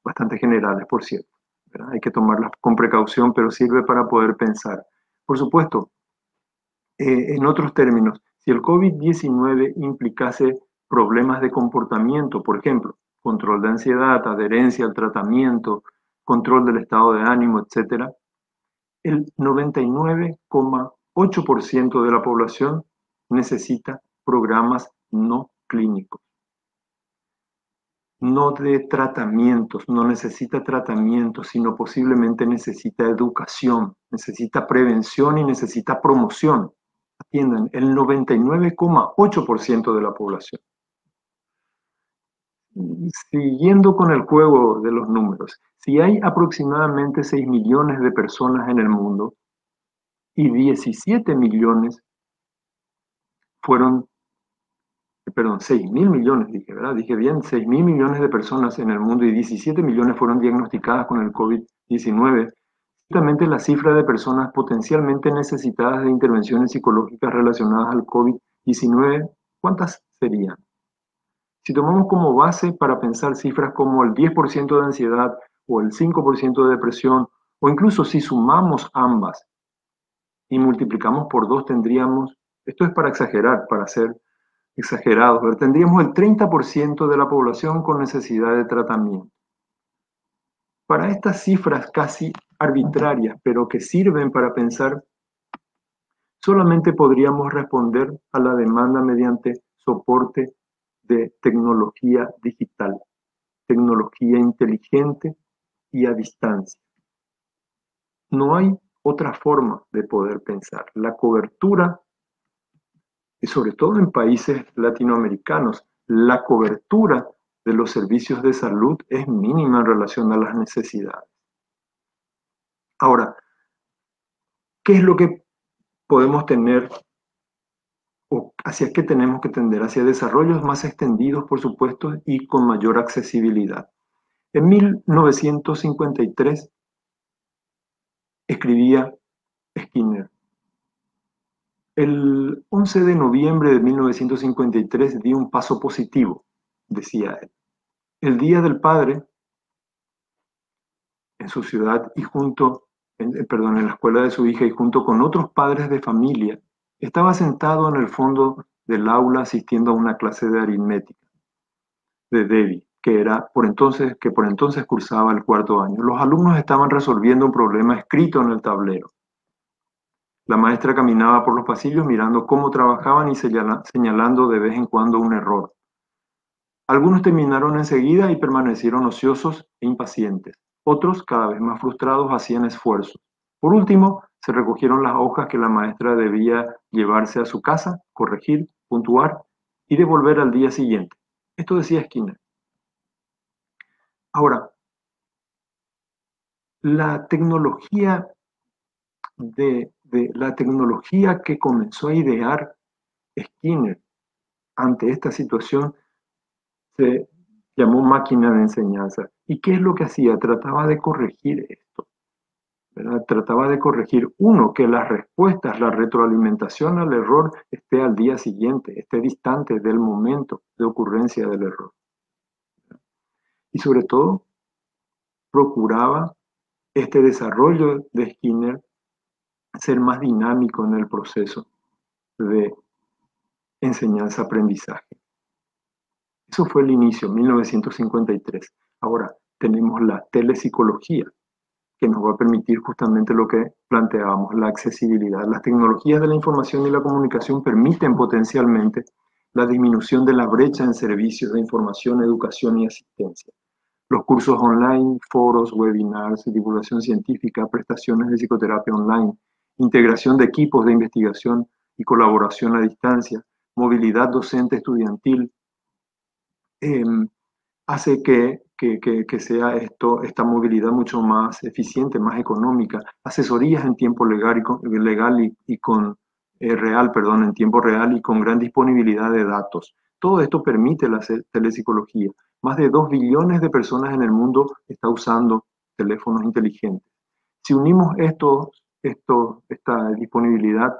bastante generales, por cierto, ¿verdad? Hay que tomarlas con precaución, pero sirve para poder pensar. Por supuesto, en otros términos, si el COVID-19 implicase problemas de comportamiento, por ejemplo, control de ansiedad, adherencia al tratamiento, control del estado de ánimo, etc., el 99,8% de la población necesita programas no clínicos, no de tratamientos, no necesita tratamiento, sino posiblemente necesita educación, necesita prevención y necesita promoción. Atiendan, el 99,8% de la población. Siguiendo con el juego de los números, si hay aproximadamente 6 millones de personas en el mundo y 17 millones fueron, perdón, 6.000 millones, dije, ¿verdad? Dije bien, 6.000 millones de personas en el mundo y 17 millones fueron diagnosticadas con el COVID-19. Justamente la cifra de personas potencialmente necesitadas de intervenciones psicológicas relacionadas al COVID-19, ¿cuántas serían? Si tomamos como base para pensar cifras como el 10% de ansiedad o el 5% de depresión, o incluso si sumamos ambas y multiplicamos por 2, tendríamos, esto es para exagerar, para ser exagerados, pero tendríamos el 30% de la población con necesidad de tratamiento. Para estas cifras casi arbitrarias, pero que sirven para pensar, solamente podríamos responder a la demanda mediante soporte de tecnología digital, tecnología inteligente y a distancia. No hay otra forma de poder pensar. La cobertura, y sobre todo en países latinoamericanos, la cobertura de los servicios de salud es mínima en relación a las necesidades. Ahora, ¿qué es lo que podemos tener o hacia qué tenemos que tender? Hacia desarrollos más extendidos, por supuesto, y con mayor accesibilidad. En 1953 escribía Skinner: el 11 de noviembre de 1953 di un paso positivo, decía él. El Día del Padre, en su ciudad y en la escuela de su hija y junto con otros padres de familia, estaba sentado en el fondo del aula asistiendo a una clase de aritmética de Debbie, que por entonces cursaba el 4º año. Los alumnos estaban resolviendo un problema escrito en el tablero. La maestra caminaba por los pasillos mirando cómo trabajaban y señalando de vez en cuando un error. Algunos terminaron enseguida y permanecieron ociosos e impacientes. Otros, cada vez más frustrados, hacían esfuerzos. Por último, se recogieron las hojas que la maestra debía llevarse a su casa, corregir, puntuar y devolver al día siguiente. Esto decía Skinner. Ahora, la tecnología que comenzó a idear Skinner ante esta situación se llamó máquina de enseñanza. ¿Y qué es lo que hacía? Trataba de corregir esto, ¿verdad? Trataba de corregir, uno, que las respuestas, la retroalimentación al error esté al día siguiente, esté distante del momento de ocurrencia del error. Y sobre todo, procuraba este desarrollo de Skinner ser más dinámico en el proceso de enseñanza-aprendizaje. Eso fue el inicio, 1953. Ahora tenemos la telepsicología, que nos va a permitir justamente lo que planteábamos, la accesibilidad. Las tecnologías de la información y la comunicación permiten potencialmente la disminución de la brecha en servicios de información, educación y asistencia. Los cursos online, foros, webinars, divulgación científica, prestaciones de psicoterapia online, integración de equipos de investigación y colaboración a distancia, movilidad docente estudiantil, hace que sea esta movilidad mucho más eficiente, más económica, asesorías en tiempo legal y con en tiempo real y con gran disponibilidad de datos. Todo esto permite la telepsicología. Más de 2 billones de personas en el mundo están usando teléfonos inteligentes. Si unimos esta disponibilidad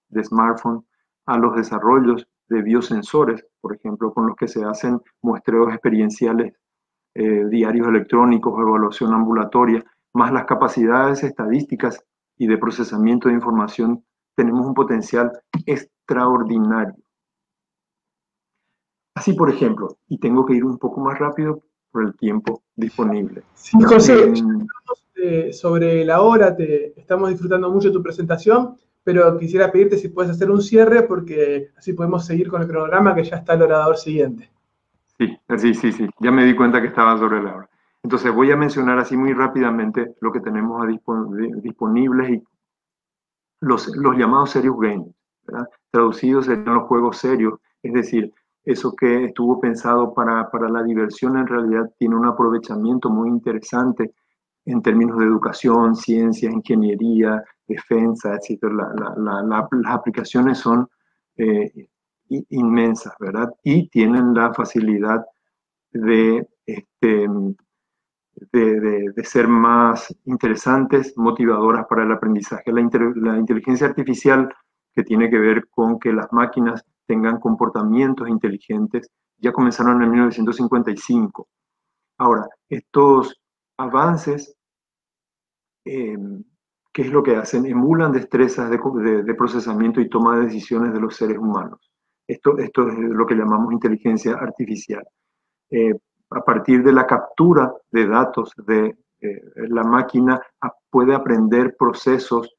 de smartphone a los desarrollos de biosensores, por ejemplo, con los que se hacen muestreos experienciales, diarios electrónicos o evaluación ambulatoria, más las capacidades estadísticas y de procesamiento de información, tenemos un potencial extraordinario. Así, por ejemplo, y tengo que ir un poco más rápido por el tiempo disponible. Sí, José, sobre la hora, estamos disfrutando mucho de tu presentación, pero quisiera pedirte si puedes hacer un cierre, porque así podemos seguir con el cronograma, que ya está el orador siguiente. Sí, ya me di cuenta que estaba sobre la hora. Entonces voy a mencionar así muy rápidamente lo que tenemos disponibles y los llamados serious games, ¿verdad? Traducidos serían los juegos serios, es decir, eso que estuvo pensado para la diversión en realidad tiene un aprovechamiento muy interesante en términos de educación, ciencia, ingeniería, defensa, etc. Las aplicaciones son inmensas, ¿verdad? Y tienen la facilidad de ser más interesantes, motivadoras para el aprendizaje. La inteligencia artificial, que tiene que ver con que las máquinas tengan comportamientos inteligentes, ya comenzaron en 1955. Ahora, estos avances, ¿qué es lo que hacen? Emulan destrezas de procesamiento y toma de decisiones de los seres humanos. Esto es lo que llamamos inteligencia artificial. A partir de la captura de datos de la máquina, puede aprender procesos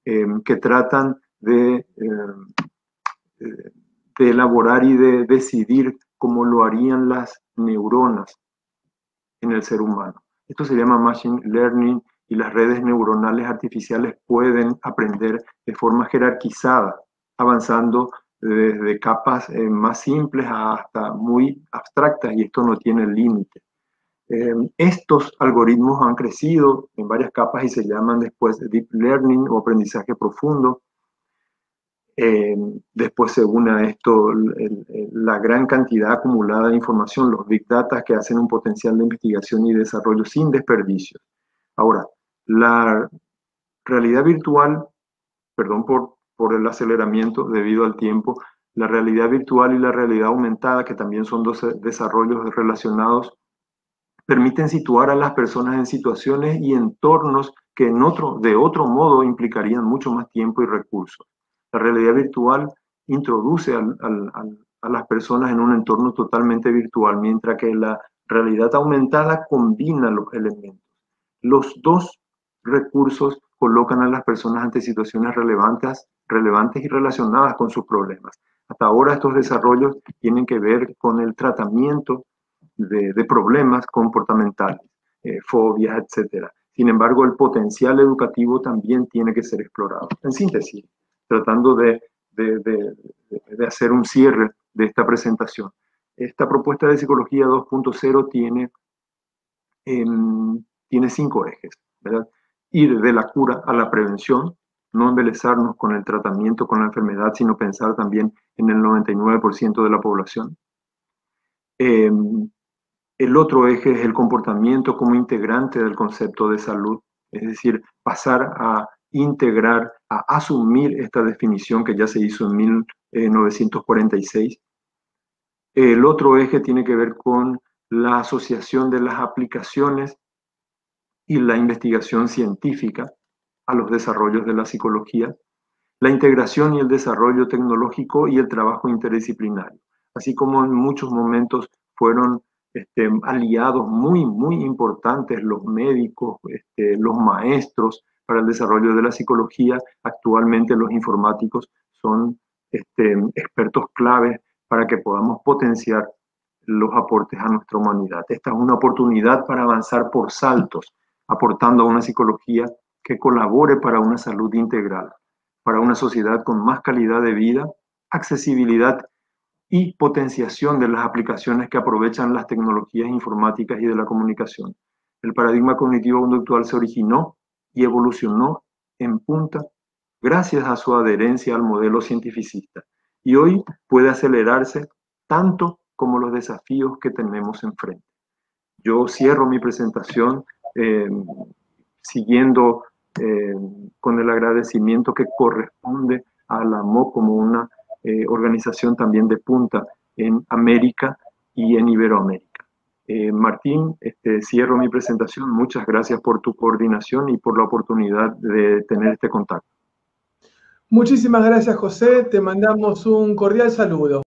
que tratan de elaborar y de decidir cómo lo harían las neuronas en el ser humano. Esto se llama machine learning, y las redes neuronales artificiales pueden aprender de forma jerarquizada, avanzando desde capas más simples hasta muy abstractas, y esto no tiene límite. Estos algoritmos han crecido en varias capas y se llaman después deep learning o aprendizaje profundo. Después se une a esto la gran cantidad acumulada de información, los big data, que hacen un potencial de investigación y desarrollo sin desperdicios. Ahora, la realidad virtual, perdón por el aceleramiento debido al tiempo, la realidad virtual y la realidad aumentada, que también son dos desarrollos relacionados, permiten situar a las personas en situaciones y entornos que de otro modo implicarían mucho más tiempo y recursos. La realidad virtual introduce a las personas en un entorno totalmente virtual, mientras que la realidad aumentada combina los elementos. Los dos recursos colocan a las personas ante situaciones relevantes y relacionadas con sus problemas. Hasta ahora estos desarrollos tienen que ver con el tratamiento de problemas comportamentales, fobias, etc. Sin embargo, el potencial educativo también tiene que ser explorado. En síntesis, tratando de hacer un cierre de esta presentación, esta propuesta de psicología 2.0 tiene 5 ejes, ¿verdad? Ir de la cura a la prevención, no embelezarnos con el tratamiento, con la enfermedad, sino pensar también en el 99% de la población. El otro eje es el comportamiento como integrante del concepto de salud, es decir, pasar a integrar, a asumir esta definición que ya se hizo en 1946. El otro eje tiene que ver con la asociación de las aplicaciones y la investigación científica a los desarrollos de la psicología, la integración y el desarrollo tecnológico y el trabajo interdisciplinario, así como en muchos momentos fueron aliados muy importantes los médicos, los maestros para el desarrollo de la psicología. Actualmente los informáticos son expertos claves para que podamos potenciar los aportes a nuestra humanidad. Esta es una oportunidad para avanzar por saltos, aportando a una psicología que colabore para una salud integral, para una sociedad con más calidad de vida, accesibilidad y potenciación de las aplicaciones que aprovechan las tecnologías informáticas y de la comunicación. El paradigma cognitivo-conductual se originó y evolucionó en punta gracias a su adherencia al modelo cientificista, y hoy puede acelerarse tanto como los desafíos que tenemos enfrente. Yo cierro mi presentación siguiendo con el agradecimiento que corresponde a la MOC como una organización también de punta en América y en Iberoamérica. Martín, cierro mi presentación. Muchas gracias por tu coordinación y por la oportunidad de tener este contacto. Muchísimas gracias, José. Te mandamos un cordial saludo.